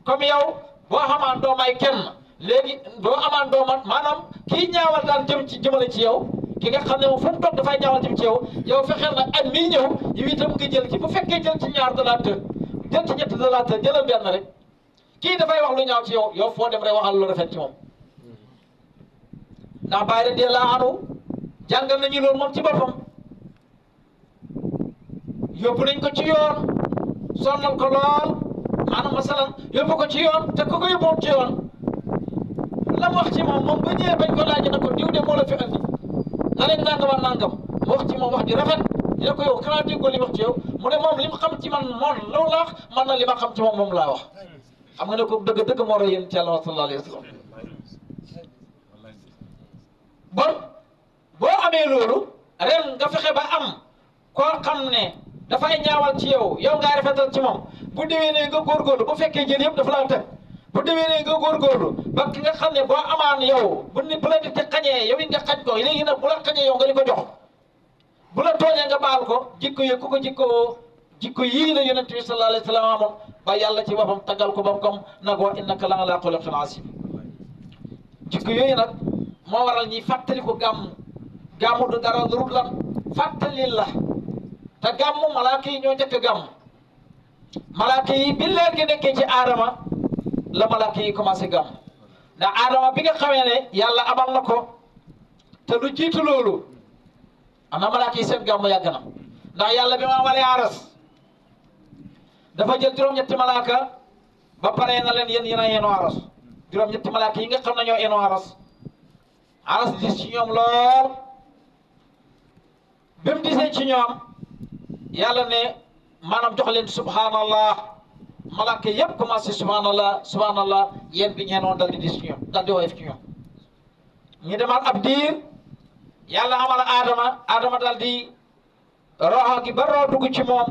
comme yow boo xamaan doo may kenn léegi doo amaan doo man maanaam kii ñaawal daan jëmale ci yow ki nga xam ne moom fu mu toog dafay ñaawal jëm ci yow fexeel nag at mii ñëw yow itam nga jël ci bu fekkee jël ci ñaar da laa të jël ci ñett da laa të jëlal benn rek kii dafay wax lu ñaaw ci yow foo dem rek waxal lu rafet ci moom ndax bàyyi de laa anu jàngal nañu loolu moom ci boppam yóbbu nañ ko ci yoon sonnal ko lool maanaam masalan yóbbu ko ci yoon te ku ko yóbboon ci yoon la mu wax ci moom ba ñëwee bañ ko laaj na ko diw de moo la fi andi na leen nangam ak nangam mu wax ci moom wax di rafet dina ko yow xanaa déggoo li wax ci yow mu ne moom li mu xam ci man moom loolu la wax man na li ma xam ci moom laa wax xam nga ne ko dëgg moo roy yéen ci Yàlla sallallahu alayhi wa sallam bon boo amee loolu ren nga fexe ba am koo xam ne dafay ñaawal ci yow ngaa rafetal ci moom bu déwénee nga góorgóorlu bu fekkee jël yëpp dafa laa teg bu déwénee nga góorgóorlu ba ki nga xam ne boo amaan yow bu la di xañee yow it nga xañ ko léegi nag bu la xañee yow nga di ko jox bu la tooñee nga baal ko jikko yi ku ko jikko yii la yonent bi sallallahu alayhi wa sallam amoon ba yàlla ci boppam taggal ko boppam nag wa innaka la ala xuluqin azim jikko yooyu nag moo waral ñi fàttali ko gàmmu du dara lu dul lan fàttali la te gàmmu malaaka yi ñoo njëkk gàmm malaaka yi bi leer gi nekkee ci aadama la malaaka yi commencé gàmm ndax aadama bi nga xamee ne yàlla amal na ko te lu jiitu loolu ana malaaka yi seen gàmm yàgg na ndax yàlla bi ma amalee aras dafa jël juróom-ñetti malaaka ba pare na leen yéen a yenoo aras juróom-ñetti malaaka yi nga xam ne ñoo yenoo aras dis ci ñoom lool bi mu disee ci ñoom yàlla ne maanaam jox leen subhanallah malaaka yëpp commencé subhanallah yéen bi ñeenoon dal di dis ci ñoom dal di woyof ci ñoom ñu demaat ab diir yàlla amal Adama dal di roxo gi ba roo dugg ci moom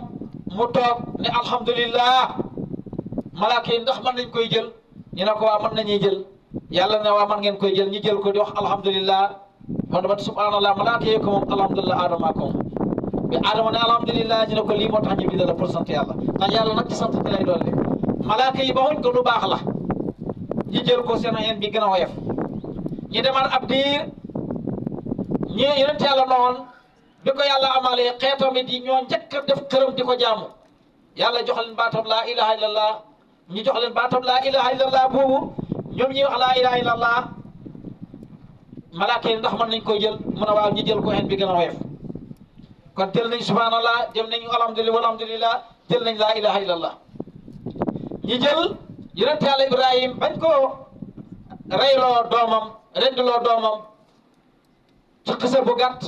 mu toog ne alhamdulillah malaaka yi ndax mën nañ koy jël ñu ne ko waa mën nañuy jël yàlla ne waa mën ngeen koy jël ñu jël ko di wax alhamdulillah man dama subhanallah malaaka yi ko moom alhamdulillah Adama ko moom bi Adama ne alhamdulillah ñu ne ko lii moo tax ñu bind la pour sant yàlla ndax yàlla nag ci sant ci lay doon malaaka yi ba wuñ ko lu baax la ñu jël ko seen yéen bi gën a woyof ñu demaat ab diir ñi yonent yàlla noonu bi ko yàlla amalee xeetam it yi ñoo njëkk a def këram di ko jaamu yàlla jox leen baatam laa ilaha illallah ñu jox leen baatam laa ilaha illallah boobu ñoom ñuy wax laa ilaha illallah malaaka yi ndax mën nañ koy jël mu ne waaw ñu jël ko xen bi gën a woyof kon jël nañ subhanallah jël nañu alhamdulillah jël nañ laa ilaha illallah ñu jël yonent yàlla Ibrahim bañ ko reyloo doomam rendiloo doomam ci xisa bu gàtt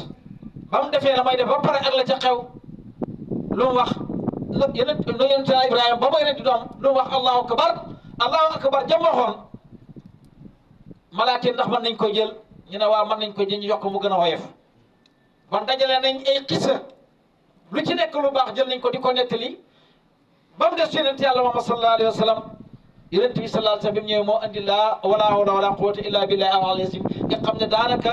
ba mu defee la may def ba pare ak la ca xew lu mu wax yonent yàlla Ibrahima ba may rendi doom lu mu wax allahu akbar jëm waxoon malaaka ndax mën nañ ko jël ñu ne waaw mën nañ ko jël ñu yokk mu gën a woyof ban dajale nañ ay xisa lu ci nekk lu baax jël nañ ko di ko nettali ba mu des yonent yàlla Muhammad sallallahu alayhi wa sallam yonent bi sallallahu alayhi wa sallam bi mu ñëwee moo andi laa wala hawla wala quwwata illa billahi al-aliyyil nga xam ne daanaka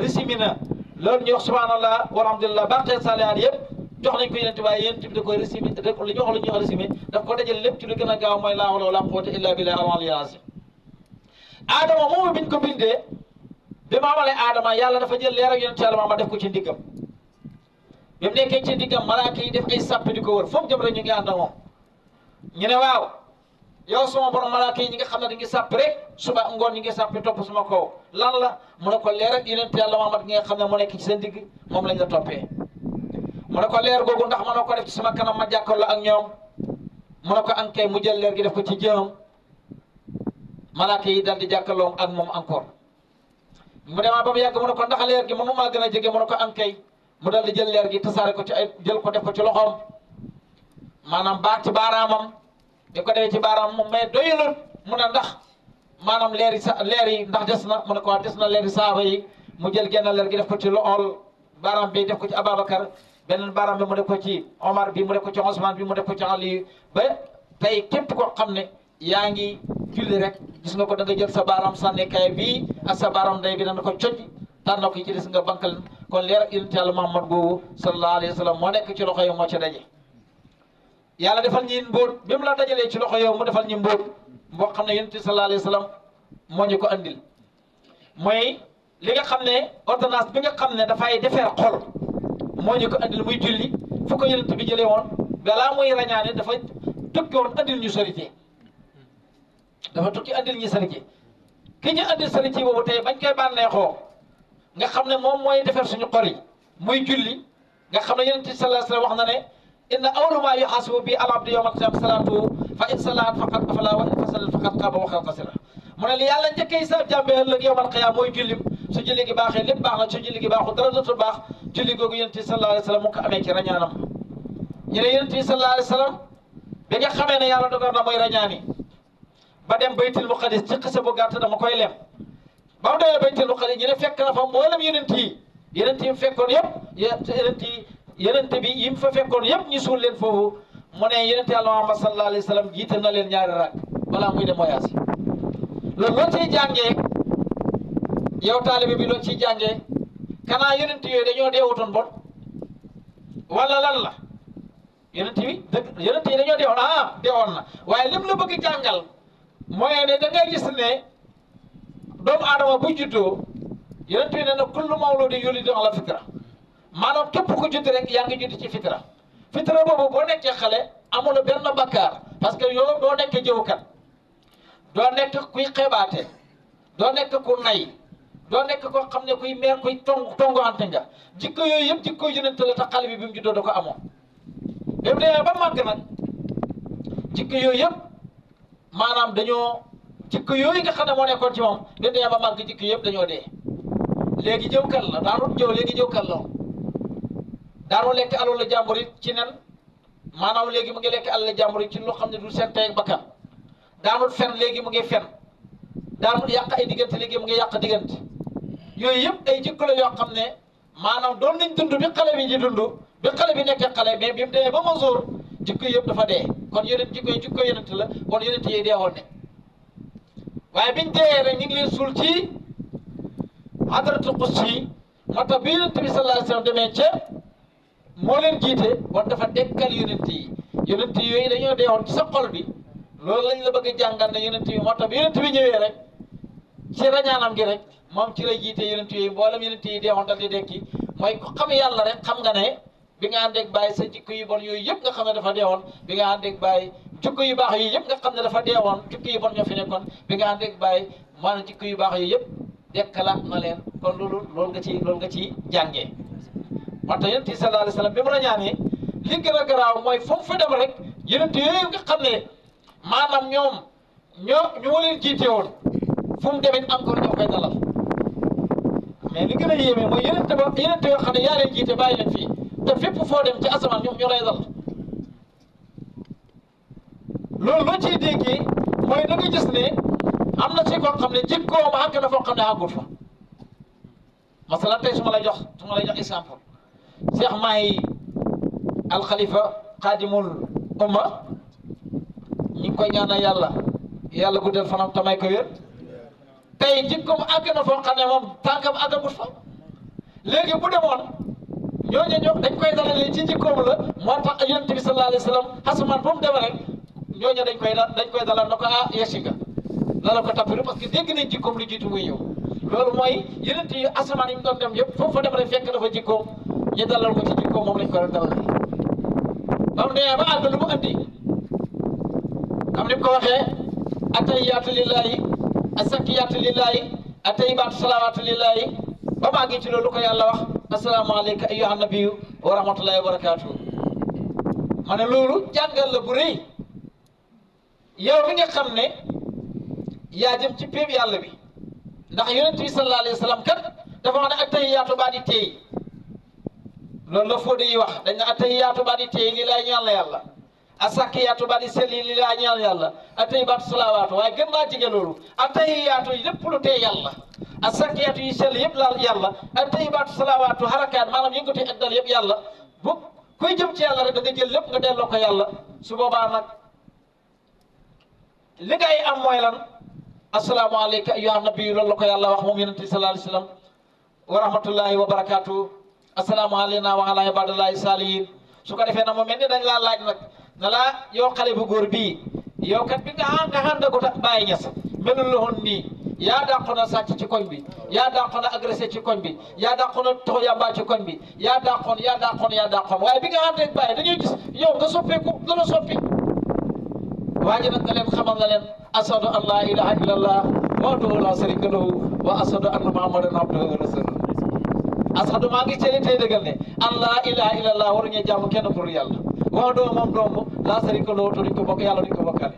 résumé na loolu ñuy wax subhanallah walhamdulillah baqee salihaat yëpp jox nañ ko yonent waaye yonent bi da koy résumé li ñu wax lu ñuy wax résumé daf ko dajale lépp ci lu gën a gaaw mooy laa hawla wala quwwata illa billahi al-aliyyil azim Adama moomu biñ ko bindee bi ma amalee Adama yàlla dafa jël leer ak yonent yàlla ma def ko ci ndiggam bi mu nekkee ci ndiggam malaaka yi def ay sàpp di ko wër foofu jëm rek ñu ngi ànd ak moom ñu ne waaw yow suma borom malaaka yi ñi nga xam ne dañuy sàpp rek suba ngoon ñi ngi sàppi topp suma kaw lan la mu ne ko leer ak yonent yàlla Muhammad gi nga xam ne mu nekk ci seen digg moom lañ la toppee mu ne ko leer googu ndax mënoo ko def ci sama kanam ma jàkkaarloo ak ñoom mu ne ko ankay mu jël leer gi def ko ci jëmam malaaka yi dal di jàkkaarloo ak moom encore mu demaat ba mu yàgg mu ne ko ndax leer gi mënu maa gën a jege mu ne ko ankay mu dal di jël leer gi tasaare ko ci ay jël ko def ko ci loxoom maanaam baat ci baaraamam di ko defee ci baaraam moom mais doyulul mu ne ndax maanaam leer yi ndax des na mu ne ko des na leer yi saaba yi mu jël genn leer gi def ko ci loxol baaraam bi def ko ci Ababacar beneen baaraam bi mu def ko ci Omar bi mu def ko ci Ousmane bi mu def ko ci Ali ba tey képp koo xam ne yaa ngi julli rek gis nga ko da nga jël sa baaraam sànnikaay bii ak sa baaraam day bi dana ko coj tànn ko ci des nga bankal kon leer ak yonent yàlla Muhammad boobu sallallahu alayhi wa sallam moo nekk ci loxo yow moo ca daje yàlla defal ñi mbóot bi mu la dajalee ci loxo yow mu defal ñi mbóot boo xam ne yonent sallallahu alayhi wa sallam moo ñu ko andil mooy li nga xam ne ordonnance bi nga xam ne dafay defeer xol moo ñu ko andil muy julli fu ko yonent bi jëlee woon balaa muy rañaane dafa tukki woon andil ñu sarité dafa tukki andil ñu sarité ki ñu andil sarité boobu tey bañ koy bànneexoo nga xam ne moom mooy defar suñu xol yi muy julli nga xam ne yonent bi sallallahu alayhi wa sallam wax na ne inna awwalu maa yuhaasabu bihi al-abdu yawma al-qiyaamati salaatuhu fa in salaat faqad aflaa wa in fasadat faqad xaaba wa xasira mu ne li yàlla njëkkee sa jàmbe ëllëg yawmal qiyaama mooy jullim su julli gi baaxee lépp baax na su julli gi baaxul dara dootul baax julli googu yonent bi sallallahu alayhi wa sallam mu ko amee ci rañaanam ñu ne yonent bi sallallahu alayhi wa sallam bi nga xamee ne yàlla dogal na mooy rañaani ba dem baytul muqaddis ci xisa bu gàtt dama koy lem ba mu demee baytul muqaddis ñu ne fekk na fa mboolem yonent yi mu fekkoon yëpp yonent bi yi mu fa fekkoon yëpp ñu suul leen foofu mu ne yonent yàlla Muhammad sallallahu alayhi wa sallam jiite na leen ñaari rak balaa muy dem voyage loolu loo ciy jàngee yow taalibe bi loo ciy jàngee kanaa yonent yooyu dañoo deewutoon bon wala lan la yonent yi dañoo deewoon na waaye lim la bëgg jàngal mooy ne da ngay gis ne doomu aadama bu juddoo yonent yi ne na kullu mawludin yulidu ala fitra maanaam képp ku judd rek yaa ngi judd ci fitra boobu boo nekkee xale amul benn bakkaar parce que yow doo nekk jëwkat doo nekk kuy xebaate doo nekk ku nay doo nekk koo xam ne kuy meer kuy tongoante nga jikko yooyu yëpp jikko yonent la te xale bi mu juddoo da ko amoon bi mu demee ba màgg nag jikko yooyu yëpp maanaam jikko yooyu nga xam ne moo nekkoon ci moom bi mu demee ba màgg jikko yëpp dañoo dee léegi jëwkat la daanul jëw léegi jëwkat la daanoo lekk alalu jàmbur it ci nen maanaam léegi mu ngi lekk alalu jàmbur it ci loo xam ne du seen tey ak bakkan daanul fen léegi mu ngi fen daanul yàq ay diggante léegi mu ngi yàq diggante yooyu yëpp ay jikko la yoo xam ne maanaam doon nañ dund bi xale bi di dund bi xale bi nekkee xale mais bi mu demee ba masoor jikko yëpp dafa dee kon yeneen jikko yeneen la kon yeneen yi deewoon ne waaye biñ dee rek ñu ngi leen suul ci hadratul qudsi moo tax bi yonent bi sallallahu alayhi wa sallam demee ca moo leen jiite kon dafa dekkal yonent yi yooyu dañoo deewoon ci sa xol bi loolu lañ la bëgg a jàngal ne yonent yi moo tax bi yonent bi ñëwee rek ci rañaanam gi rek moom ci lay jiite yonent yi mboolem yonent yi deewoon dal di dekki mooy ku xam yàlla rek xam nga ne bi nga àndeeg bàyyi sa jikko yu bon yooyu yëpp nga xam ne dafa deewoon bi nga àndeeg bàyyi jikko yu baax yi yëpp nga xam ne dafa deewoon jikko yu bon ñoo fi nekkoon bi nga àndeeg bàyyi maanaam jikko yu baax yi yëpp dekkalaat na leen kon loolu nga ci jàngee moo tax yonent yi sallallahu alayhi wa sallam bi mu rañaanee li gën a garaaw mooy fu mu fi dem rek yonent yooyu nga xam ne maanaam ñoo leen jiite woon fu mu demee encore ñoo koy dalal mais li gën a yéeme mooy yonent yoo xam ne yaa leen jiite bàyyi leen fii te fépp foo dem ci asamaan ñoom ñoo lay dal loolu loo ciy déggee mooy da nga gis ne am na ci koo xam ne jikkoom àgg na foo xam ne àggul fa masalan tey su ma lay jox exemple Cheikh Mahi Al Khalifa Xaadimul Umma ñu ngi koy ñaanal yàlla guddal fanam tamay ko wér tey jikkoom àgg na foo xam ne moom tànkam àggagul fa léegi bu demoon ñooñu dañ koy dalalee ci jikkoom la moo tax yonent bi sallallahu alayhi wa sallam xasumaan bu mu demee rek ñooñu dañ koy dalal na ko yegsi nga lala ko tappiru parce que dégg nañ jikkoom lu jiitu muy ñëw loolu mooy yonent yi asamaan yi mu doon dem yëpp foofu fa dem rek fekk dafa jikkoom ñu dalal ko ci jikkoom moom lañ ko doon dalalee ba mu demee ba àgg lu mu andi comme ni mu ko waxee atahiyaatu lillahi asakkiyaatu lillahi atayibaatu salawaatu lillahi ba maa ngi ci loolu ko yàlla wax assalaamu alayka ayyuha nabiyu wa rahmatullahi wa barakatuhu ma ne loolu jàngal la bu rëy yow mi nga xam ne yaa jëm ci péeb yàlla bi ndax yonent bi sallallahu alayhi wa sallam kat dafa wax ne attahiyaatu baa di teey loolu la Fodé yi wax dañ ne attahiyaatu baa di teey lii laay ñaan la yàlla asakkiyaatu baa di selli lii laay ñaan yàlla attayibaatu salawaatu waaye gën naa jege loolu attahiyaatu yi lépp lu tee yàlla asakkiyaatu yi sell yëpp laal yàlla attayibaatu salawaatu harakaat maanaam yëngatu eddal yëpp yàlla bu kuy jëm ci yàlla rek da nga jël lépp nga delloo ko yàlla su boobaa nag li ngay am mooy lan assalaamu alayka ayyuhan nabiyyu loolu la ko yàlla wax moom yonent bi sallallahu alayhi wa sallam wa rahmatullahi wa barakaatu assalaamu alayna wa ala ibadillahi salihin su ko defee na mu mel ni dañ laa laaj nag ne la yow xale bu góor bii yow kat bi nga xàndagut ak Baay Ñas melul la woon nii yaa dàqoon a sàcc ci koñ bi yaa dàqoon a agressé ci koñ bi yaa dàqoon a tox yàmbaa ci koñ bi yaa dàqoon waaye bi nga xam ne Baay dañuy gis yow nga soppeeku la soppi waa ji nag nga leen xamal nga leen ashadu an laa ilaha illallah wahdahu laa sharika lahu wa ashadu anna muhammadan abduhu wa rasuluhu ashadu maa ngi seede tey dëggal ne an laa ilaha illallah waruñu jàmm kenn pour yàlla wahdahu moom doomu laa sharika lahu te duñ ko bokk yàlla duñ ko bokkaale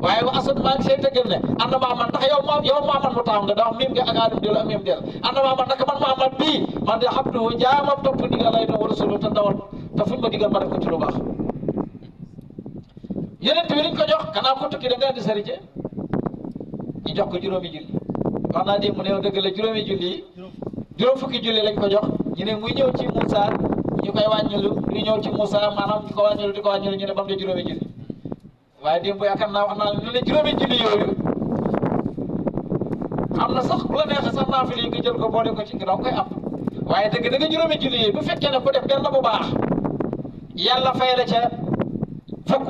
waaye wa ashadu maa ngi seede dëggal ne anna muhammad ndax yow muhammad mu taxaw nga daa wax miim nga ak aadam del ak miim del anna muhammad ndax man muhammad bii man de abduhu jaamam topp ndigal lay doon wa rasuluhu te ndawal te fuñ ma digal ma def ko ci lu baax yeneen bi liñ ko jox kanaa ko tukki da nga indi sarice ñu jox ko juróomi julli wax naa démb ne dëgg la juróomi julli yi juróom fukki julli lañ ko jox ñu ne muy ñëw ci Moussa ñu koy wàññilu ñu ñëw ci Moussa maanaam di ko wàññilu ñu ne ba mu de juróomi julli waaye démb yaakaar naa wax naa la ñu ne juróomi julli yooyu am na sax bu la neexee sax naa fi lii nga jël ko boole ko ci danga koy am waaye dëgg dëgg juróomi julli yooyu bu fekkee ne ko def benn bu baax yàlla fay la ca fukk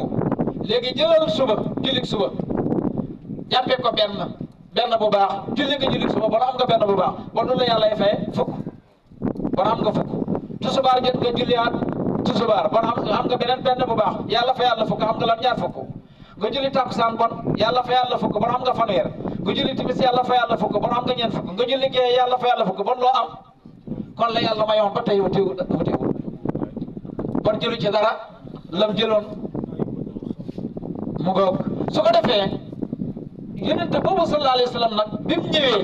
léegi jëlal suba jullit suba jàppee ko benn bu baax julli nga jullit suba bon am nga benn bu baax bon du la yàlla fay fukk bon am nga fukk tusubaar jot nga julliwaat tusubaar bon am nga benn bu baax yàlla fayal la fukk am nga lan ñaar fukk nga julli takkusaan bon yàlla fayal la fukk bon am nga fanweer nga julli timis yàlla fayal la fukk bon am nga ñeent fukk nga julli gee yàlla fayal la fukk bon loo am kon la yàlla mayoon ba tey wuteewul bon jëlu ci dara lam jëloon mu ngoog su ko defee yonente boobu sallallahu alayhi wa sallam nag bi mu ñëwee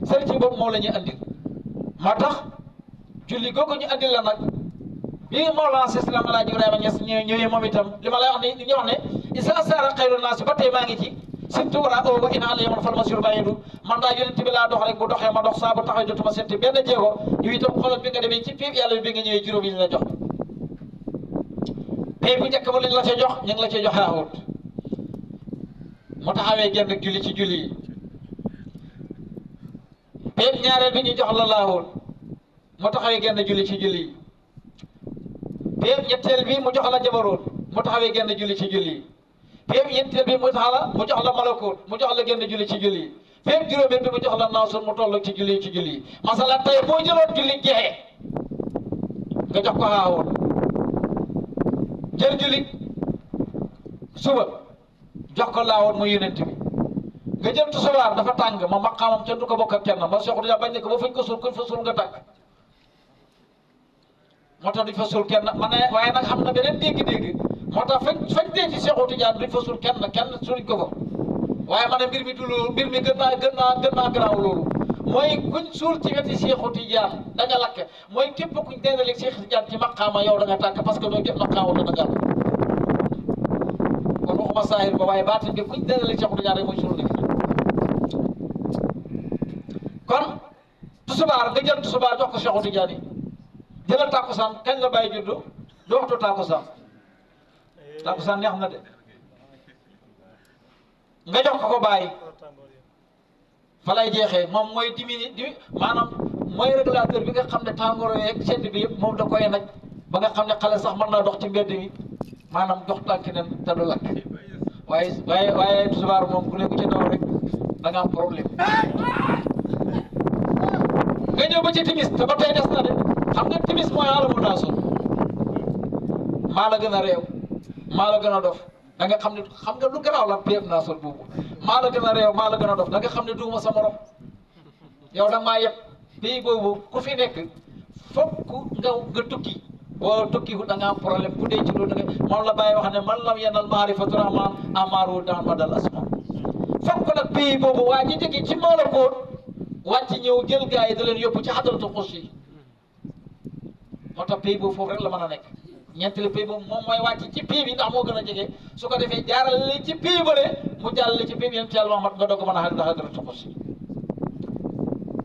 sëriñ boobu moom la ñuy andil moo tax julli googu ñu andil la nag bi Mawlana Islam Alaaji Ibrahima Ñas ñëwee moom itam li ma lay wax ni ñu wax ne isa asara xayru naasi ba tey maa ngi ci surtout wara o wa ina ala yaman fal masir bayidu man daa yonente bi laa dox rek bu doxee ma dox saa bu taxawee jotuma seeti benn jéego yu itam xoolal bi nga demee ci piib yàlla bi nga ñëwee juróom yi ñu la jox pay bu njëkk ba lañ la ca jox ñu ngi la ca jox yaahut mu taxawee genn julli ci julli yi péeb ñaareel bi ñu jox la laahut mu taxawee genn julli ci julli yi péeb ñetteel bi mu jox la jabaroot mu taxawee genn julli ci julli yi péeb ñetteel bi mu jox la malakoot mu jox la genn julli ci julli yi péeb juróomeel bi mu jox la naasur mu toll ci julli yi masala tey boo jëloon julli jeexee nga jox ko laahut jël julli suba jox ko laawoon muy yonent bi nga jël tusubaar dafa tàng ma maqaamam kenn du ko bokk ak kenn ma Cheikh Tidiane bañ ne ko ba fañ ko suul kuñ fa suul nga tàkk moo tax duñ fa suul kenn ma ne waaye nag xam na beneen dégg-dégg moo tax fañ dee ci Cheikh Tidiane duñ fa suul kenn suuluñ ko fa waaye ma ne mbir mi du loolu mbir mi gën naa garaaw loolu mooy kuñ suul ci weti Cheikh Tidiane da nga lakk mooy képp kuñ dendaleeg Cheikh Tidiane ci maqaama yow da nga tàkk parce que doo jot maqaama da nga gàll kon waxuma saahir ba waaye baatin bi kuñ dendaleeg Cheikh Tidiane rek mooy suul nga kon tusubaar nga jël tusubaar jox ko Cheikh Tidiane yi jëlal tàkkusaan kañ la bàyyi juddu du waxtu tàkkusaan neex na de nga jox ko bàyyi fa lay jeexee moom mooy maanaam mooy régulateur bi nga xam ne tàngoor yeeg sedd bi yëpp moom da koy naj ba nga xam ne xale sax mën naa dox ci mbedd mi maanaam dox tànki nen te du lakk waaye tusubaar moom ku ne ku ci daw rek da nga am problème nga ñëw ba ci timis te ba tey des na de xam nga timis mooy alamu naasoon maa la gën a réew maa la gën a dof da nga xam nga lu garaaw la péeb naasoon boobu maa la gën a réew maa la gën a dof da nga xam ne duuma sa morom yow da maa yëpp pays boobu ku fi nekk fokk nga tukki boo tukki da nga am problème bu dee ci loolu da nga moom la bàyyi wax ne man lam yenal maarifatu rahman amaaru daan ma dal asma fokk nag pays boobu waa ji jóge ci malakoot wàcc ñëw jël gars yi da leen yóbbu ci xadaratu xus yi moo tax pays boobu foofu rek la mën a nekk ñeenteelu pays boobu moom mooy wàcc ci pays bi ndax moo gën a jege su ko defee jaarale ci pays bële mu jàllale ci pays bi yéen ci yàlla Muhammad nga doog a mën a xadaratu xus yi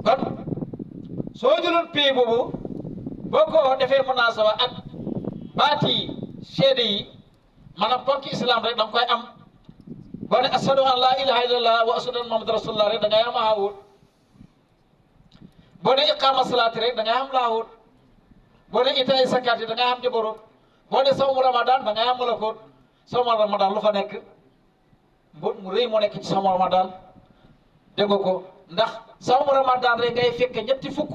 kon soo jëloon pays boobu boo ko defee munaasaba ak baati seede yi maanaam ponki islam rek da nga koy am boo ne ashadu an laa ilaha illallah wa ashadu anna muhammad rasulullah rek da ngay am haawut boo ne iqaama salaati rek da ngay am laahut boo ne itaay sakaati da ngay am jabarut boo ne sawmu ramadan da ngay am malakut sawmu ramadan lu fa nekk mbóot mu rëy moo nekk ci sawmu ramadan dégg nga ko ndax sawmu ramadan rek ngay fekk ñetti fukk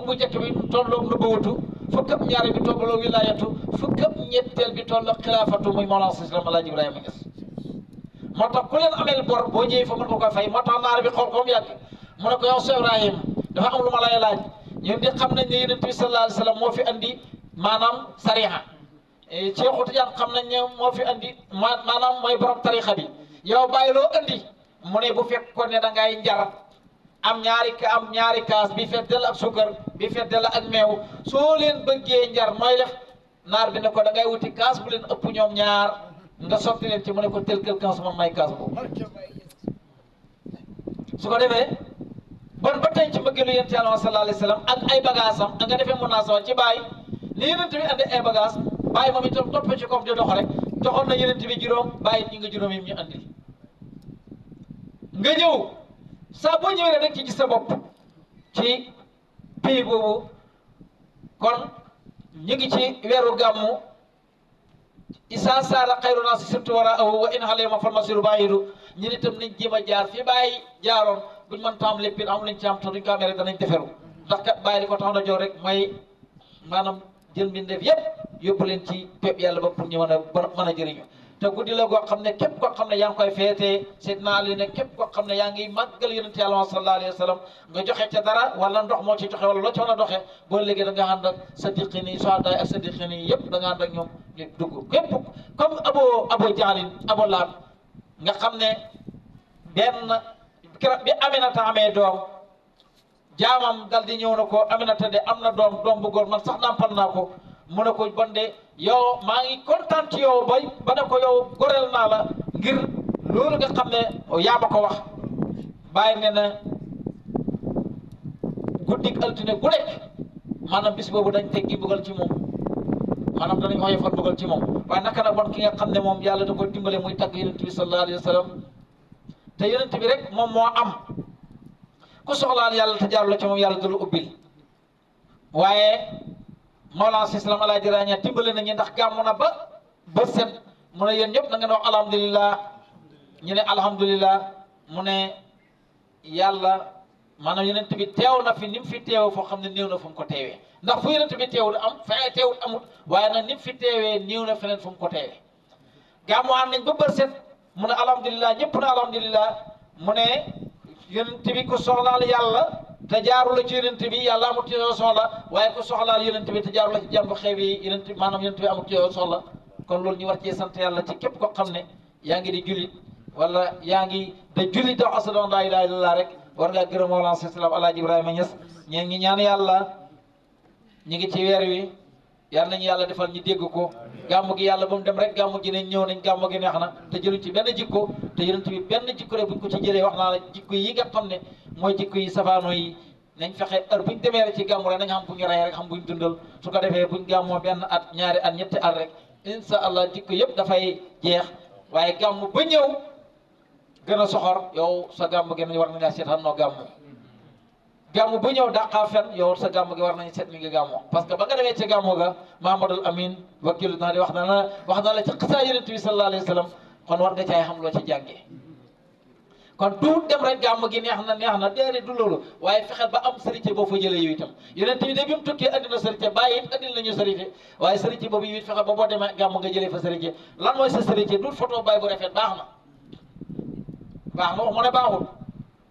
bu njëkk bi tolloog nubuwatu fukk ak ñaari bi tolloog wilaayatu fukk ak ñetteel bi tolloog xilaafatu muy Mawlana Islam Alaaji Ibrahima Ñas moo tax ku leen ameel bor boo ñëwee fa mën nga koy fay moo tax naar bi xool ko mu yàgg mu ne ko yow Cheikh Ibrahim dafa am lu ma lay laaj ñun di xam nañ ne Yonent bi sallallahu alayhi wa sallam moo fi andi maanaam sariha Cheikhu Tijaan xam nañ ne moo fi andi maanaam mooy borom tarixa bi yow bàyyi loo andi mu ne bu fekkoon ne da ngay njar am ñaari kaas bi feddal ak suukar bi feddal ak meew soo leen bëggee njar mooy def naar bi ne ko da ngay wuti kaas bu leen ëpp ñoom ñaar nga sotti leen ci mu ne ko tel quel kaas man may kaas boobu su ko defee bon ba tey ci mbëggeelu yonent Yàlla sallallahu alayhi wa sallam ak ay bagaasam nga defee munaasaba ci bàyyi li yonent bi andi ay bagaas bàyyi moom itam topp ci koom di dox rek joxoon na yonent bi juróom bàyyi ñi nga juróom yi ñu andi nga ñëw saa boo ñëwee rek ci gis sa bopp ci pays boobu kon ñu ngi ci weeru gàmmu isa saara xayru naasi surtout wara aw wa in xalema farmasiru bàyyidu ñun itam nañ jéem a jaar fi bàyyi jaaroon buñ mën taam lépp am lañ ci am te duñ ko amee rek danañ deferu ndax kat bàyyi li ko tax na jox rek mooy maanaam jël mbindeef yépp yóbbu leen ci pépp yàlla ba pour ñu mën a jëriñu te guddi la goo xam ne képp koo xam ne yaa ngi koy feetee Seydina Ali ne képp koo xam ne yaa ngi màggal yonent Yàlla sallallahu alayhi wa sallam nga joxe ca dara wala ndox moo ci joxe wala loo ci mën a doxee boo léegi da nga ànd ak sadiqin yi sohadaay ak sadiqin yi yëpp da nga ànd ak ñoom ñu dugg képp comme abo jaalin abo laab nga xam ne benn keroog bi Aminata amee doom jaamam dal di ñëw na ko Aminata de am na doom bu góor man sax nampal naa ko mu ne ko bon de yow maa ngi kontaan ci yow ba ne ko yow goreel naa la ngir loolu nga xam ne yaa ma ko wax bàyyi ne na guddik altine gu nekk maanaam bis boobu dañ teggi bëggal ci moom maanaam danañ xoyofal bëggal ci moom waaye naka la bon ki nga xam ne moom yàlla da ko dimbale muy tagg yonent bi sallallahu alayhi wa sallam te yonent bi rek moom moo am ku soxlaal yàlla te jaarul la ci moom yàlla du la ubbil waaye Mawlana Islam Alaaji Ibrahima dimbale nañu ndax gàmmu na ba set mu ne yéen ñëpp na ngeen wax alhamdulilah ñu ne alhamdulilah mu ne yàlla maanaam yonent bi teew na fi ni mu fi teew foo xam ne néew na fu mu ko teewee ndax fu yonent bi teewul am feneen teewul amut waaye nag ni mu fi teewee néew na feneen fu mu ko teewee gàmmu am nañ ba set mu ne alhamdulilah ñëpp na alhamdulilah mu ne yonent bi ku soxlaal yàlla te jaarul la ci yonent bi yàlla amut ci yow soxla waaye ku soxlaal yonent bi te jaarul la ci jàmb xew yi yonent bi maanaam yonent bi amut ci yow soxla kon loolu ñu war cee sant yàlla ci képp koo xam ne yaa ngi di jullit wala yaa ngi da jullit da ashhadu an laa ilaaha illallaah rek war ngaa gërëm Mawlana Islam Alaaji Ibrahima Ñas ñeen ngi ñaan yàlla ñu ngi ci weer wi yàlla nañu yàlla defal ñu dégg ko gàmmu gi yàlla ba mu dem rek gàmmu gi ne ñëw nañ gàmmu gi neex na te jëluñ ci benn jikko te yonent bi benn jikko rek buñ ko ci jëlee wax naa la jikko yi nga xam ne mooy jikko yi safaano yi nañ fexe heure buñ demee rek ci gàmmu rek nañ xam bu ñu rey rek xam buñ dundal su ko defee buñ gàmmoo benn at ñaari at ñetti at rek insha allah jikko yëpp dafay jeex waaye gàmmu ba ñëw gën a soxor yow sa gàmmu gi nañ war na ngaa seetaan noo gàmmu bu ñëw dàqaa fen yow sa gàmmu gi war nañ seet mi ngi gàmmoo parce que ba nga demee ci gàmmu ga Mahamadul Amin wakilu naa di wax na la ci xisaa yonent bi sallallahu alayhi wa sallam kon war nga caay xam loo ci jàngee kon du dem rek gàmmu gi neex na déedéet du loolu waaye fexeel ba am sërite boo fa jëlee yow itam yonent bi de bi mu tukkee andi na sërite bàyyi it andil nañu sërite waaye sërite boobu yow it fexe ba boo demee gàmmu nga jëlee fa sërite lan mooy sa sërite du photo bàyyi bu rafet baax na waxuma ne baaxul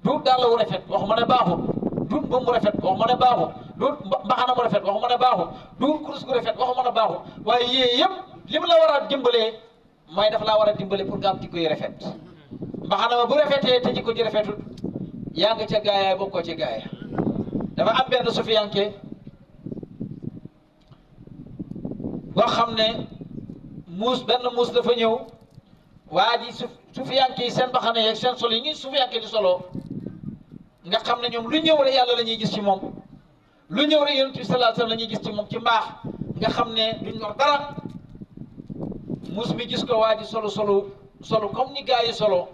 du dàll wu rafet waxuma ne baaxul du mbubb mu rafet waxuma ne baaxul du mbaxana mu rafet waxuma ne baaxul du kurus gu rafet waxuma ne baaxul waaye yii yëpp li mu la war a dimbalee mooy daf laa war a dimbale pour nga am jikko yi rafet mbaxana ma bu rafetee te jikko ji rafetul yaa nga ca gaayaay bokkoo ci gaaya dafa am benn sufiyanke boo xam ne benn muus dafa ñëw waa ji sufiyanke yi seen mbaxana yeeg seen sol yi ñuy sufiyanke di solo nga xam ne ñoom lu ñëw rek yàlla la ñuy gis ci moom lu ñëw rek yonent bi sallallahu alayhi wasallam la ñuy gis ci moom ci mbaax nga xam ne duñ war dara muus mi gis ko waa ji solu solo comme ni gars yi solo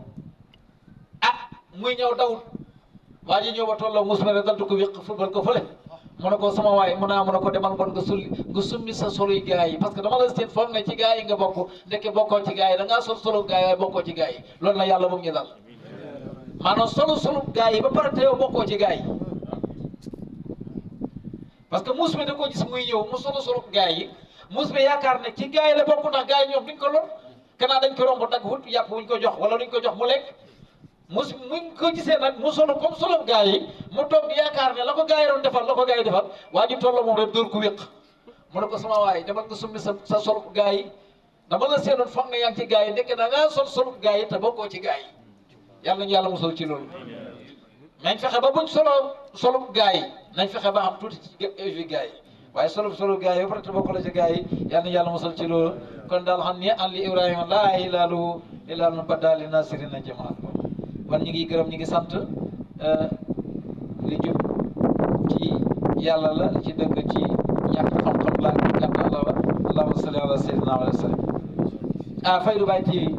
ah muy ñëw dawut waa ji ñëw ba tolloo muus ma rek dal di ko wéq football ko fële mu ne ko sama waay mu ne ko demal bon nga summi sa solo yi gars yi parce que dama la seet foog ne ci gars yi nga bokk ndeke bokkoo ci gars yi da ngaa solo gars yi waaye bokkoo ci gars yi loolu la yàlla moom ñu dal maanaam solo gars yi ba pare te yow bokkoo ci gars yi parce que muus mi da koo gis muy ñëw mu solo gars yi muus mi yaakaar ne ci gars yi la bokk ndax gars yi ñoom duñ ko lor kanaa dañ ko romb dagg wut yàpp wuñ ko jox wala duñ ko jox mu lekk muñ ko gisee nag mu solo comme solo gars yi mu toog di yaakaar ne la ko gars yi doon defal la ko gars yi defal waa ji tolloo moom rek dóor ko wéq mu ne ko sama waay demal nga summi sa solo gars yi dama la seenoon foog nga yaa ngi ci gars yi ndekk da ngaa solo gars yi te bokkoo ci gars yi yàlla nañu yàlla musal ci loolu nañ fexe ba buñ solo gars yi nañ fexe ba am tuuti ci gars yi waaye solo gars yi ba pare te bokk la ci gars yi yal na yàlla musal ci loolu kon daal xam ni an li Ibrahima laa ilaahu illaa man baddaa li naasirina jamaa kon ñu ngi gërëm ñu ngi sant li jub ci yàlla la li ci dëgg ci ñàkk xam-xam la gàtt Allah la allahumma salli ala sayyidina wa sallam Faydu Baye TV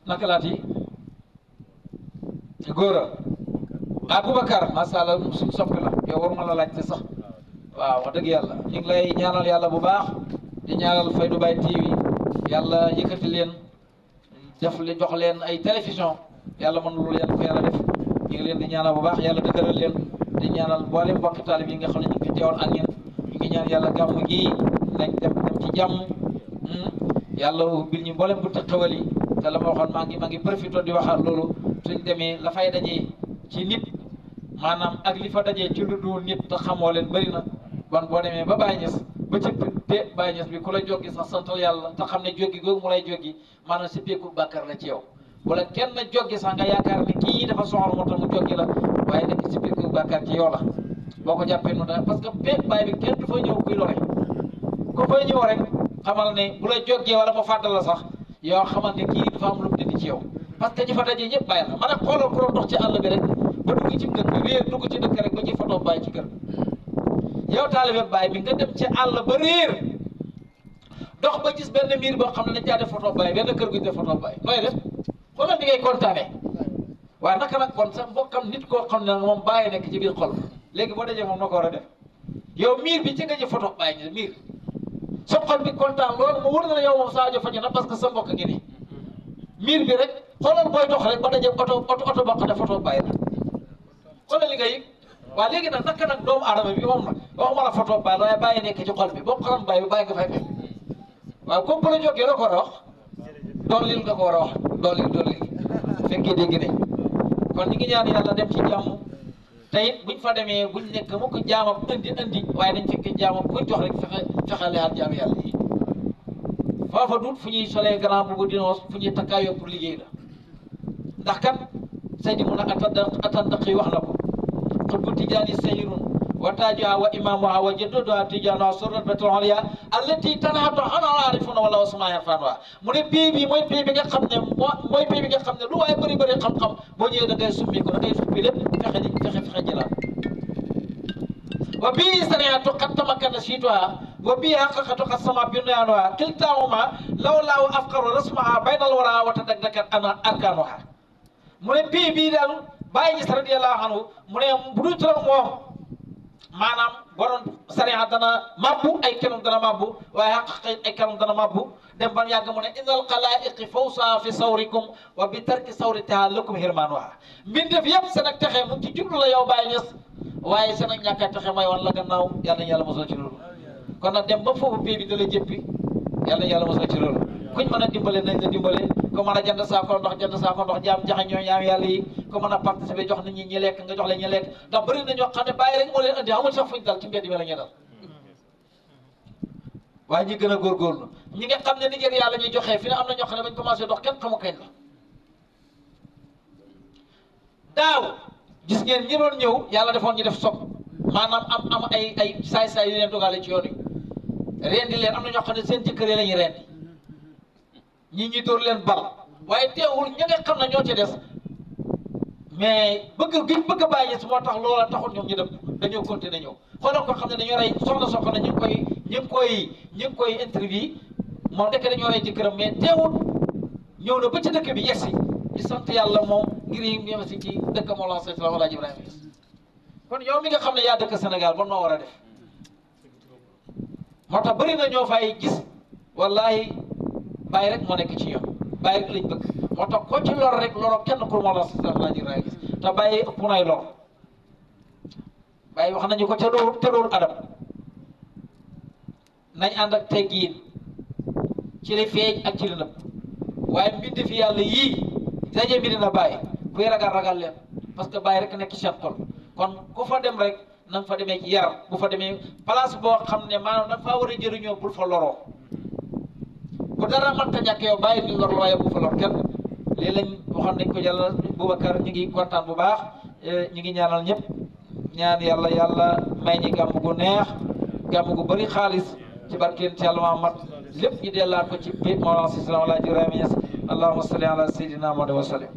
naka laati góor a Boubacar masha Allah suñ soppi la yow war ma la laajte sax waaw wax dëgg yàlla ñu ngi lay ñaanal yàlla bu baax di ñaanal Faydu Baye TV yàlla yëkkati leen def li jox leen ay télévision yàlla mën loolu yàlla ko yàlla def ñu ngi leen di ñaanal bu baax yàlla dëgëral leen di ñaanal mboolem mbokki taalib yi nga xam ne ñu ngi fi teewoon ak ñun ñu ngi ñaan yàlla gàmm gi nañ dem ci jàmm yàlla ubbil ñu mboolem bu xewal yi te la ma waxoon maa ngi profité di waxaat loolu suñ demee la fay dajee ci nit maanaam ak li fa dajee ci lu dul nit te xamoo leen bëri na bon boo demee ba Baye Niass ba ci te Baye Niass bi ku la joggi sax santal yàlla te xam ne joggi googu mu lay joggi maanaam si peeku bàkkar la ci yow wala kenn joggi sax nga yaakaar ne kii dafa soxla moo tax mu joggi la waaye nekk si peeku bàkkar ci yow la boo ko jàppee noonu daal parce que peek Baye bi kenn du fa ñëw kuy lore ku fay ñëw rek xamal ne bu la joggee wala mu fàttal la sax yow xamal ne kii dafa am lu mu dindi ci yow parce que ñi fa dajee ñëpp Baye la man a xoolal ku doon dox ci àll bi rek ba dugg ci dëkk réer dugg ci dëkk rek ba ñuy photo Baye ci kër yow taalibe Baye bi nga dem ci àll ba réer dox ba gis benn miir boo xam ne dañ caa def photo Baye benn kër gu ñu def photo Baye nooy def xoolal ni ngay kontaanee waaye naka nag kon sax mbokkam nit koo xam ne moom Baye nekk ci biir xol léegi boo dajee moom noo ko war a def yow miir bi ci nga ji photo Baye ñu miir sa xol bi kontaan loolu mu wër na la yow moom Sadio fañu na parce que sa mbokk ngi nii miir bi rek xoolal booy dox rek ba dajee oto boo xam ne photo Baye la xoolal li nga yëg waaw léegi nag naka nag doomu aadama bi moom nag waxuma la photo Baye waaye Baye nekk ci xol bi boo xolam Baye bi Baye nga fay fekk waaw comme bu la jógee loo ko war a wax dollil nga ko war a wax dollil fekkee dégg ne kon ñu ngi ñaan yàlla dem ci jàmm te it buñ fa demee buñ nekk mu ko jaamam indi waaye dañ fekk jaamam kuñ jox rek fexe leexal jaam yàlla yi foofa dut fu ñuy solee grand boobu dinoos fu ñuy takkaayoo pour liggéey la ndax kat Seydi mun a attandaq yi wax na ko xutbu tijaani sayrun wa taajuha wa imaamuha wa jadduha tijaanoha surrat batul oliya allati tanhatu anha aarifuna wala wasma yarfanuha mu ne pays bi mooy pays bi nga xam ne mooy pays bi nga xam ne lu waaye bëri xam-xam boo ñëwee da ngay summi ko da ngay suppi lépp fexe jëlaat wa bii sariatu qad tamakkana siituha wa bii haqiqatu qad sama binyanuha kiltaahuma lawlaahu afqaru rasmaha baynal wara wa tadakdakat arkanuha mu ne pays bii daal Baye Niass radiyallahu anhu mu ne bu dul trop moom maanaam borom sariya dana mabbu ay kanam dana mabbu waaye xaq ay kanam dana mabbu dem ban yàgg mu ne innal xalaa'iqi fawsa fi sawrikum wa bi tarki sawritiha lakum hirmanuha mbindeef yëpp seen ak texe mu ngi ci jublu la yow Baye Niass waaye seen ak ñàkk a texe may wan la gannaaw yàlla na yàlla mosal ci loolu kon nag dem ba foofu pay bi da lay jëppi yàlla na yàlla mosal ci loolu kuñ mën a dimbale nañ la dimbale ko mën a jënd saako ndox jaam jaxe ñoo ñaam yàlla yi ko mën a participer jox nit ñi ñi lekk nga jox leen ñi lekk ndax bëri na ñoo xam ne Baye rek moo leen andi amul sax fuñ dal ci mbedd bi la ñuy dal waaye ñi gën a góorgóorlu ñi nga xam ne Nigéria la ñuy joxee fi ne am na ñoo xam ne bañ commencé dox kenn xamu kañ la daaw gis ngeen ñi doon ñëw yàlla defoon ñu def sopp maanaam am ay saay-saay yu leen dogale ci yoon yi rendi leen am na ñoo xam ne seen jëkkër yi la ñuy rendi ñi dóor leen bal waaye teewul ñi nga xam ne ñoo ci des mais bëgg a Baye Niass moo tax loola taxul ñoom ñu dem dañoo continuer ñëw xoolal ko xam ne dañoo rey soxna soo xam ne ñu ngi koy interview moom dekk dañoo rey ci këram mais teewul ñëw na ba ci dëkk bi yegsi di sant yàlla moom ngir yi ñëw si ci dëkk Mawlana Seydou Salaam Alaaji Ibrahima Niass kon yow mi nga xam ne yaa dëkk Sénégal bon noo war a def moo tax bëri na ñoo fay gis wallahi bàyyi rek moo nekk ci ñoom bàyyi rek lañ bëgg moo tax ko ci lor rek loro kenn ku Mawlana Seydou Salaam Alaaji Ibrahima Niass te bàyyi ëpp nay lor bàyyi wax nañu ko ca dool adab nañ ànd ak teggiin ci li feeñ ak ci li nëbb waaye mbind fi yàlla yii daje bi dina bàyyi kuy ragal leen parce que bàyyi rek nekk ci seen xol kon ku fa dem rek na nga fa demee ci yaram bu fa demee place boo xam ne maanaam da nga faa war a jëriñoo bul fa loroo bu dara mënta ñàkk yow bàyyi ni lor waaye bu fa lor kenn lii lañ waxoon nañ ko yàlla Boubacar ñu ngi kontaan bu baax ñu ngi ñaanal ñëpp ñaan yàlla may ñi gàmm gu neex gàmm gu bëri xaalis ci barkeen ci yàlla Muhammad lépp ñu dellaat ko ci biir Mawlana Seydou Salaam Alaaji Ibrahima Niass allahumma salli ala sayyidina Muhammad wa sallim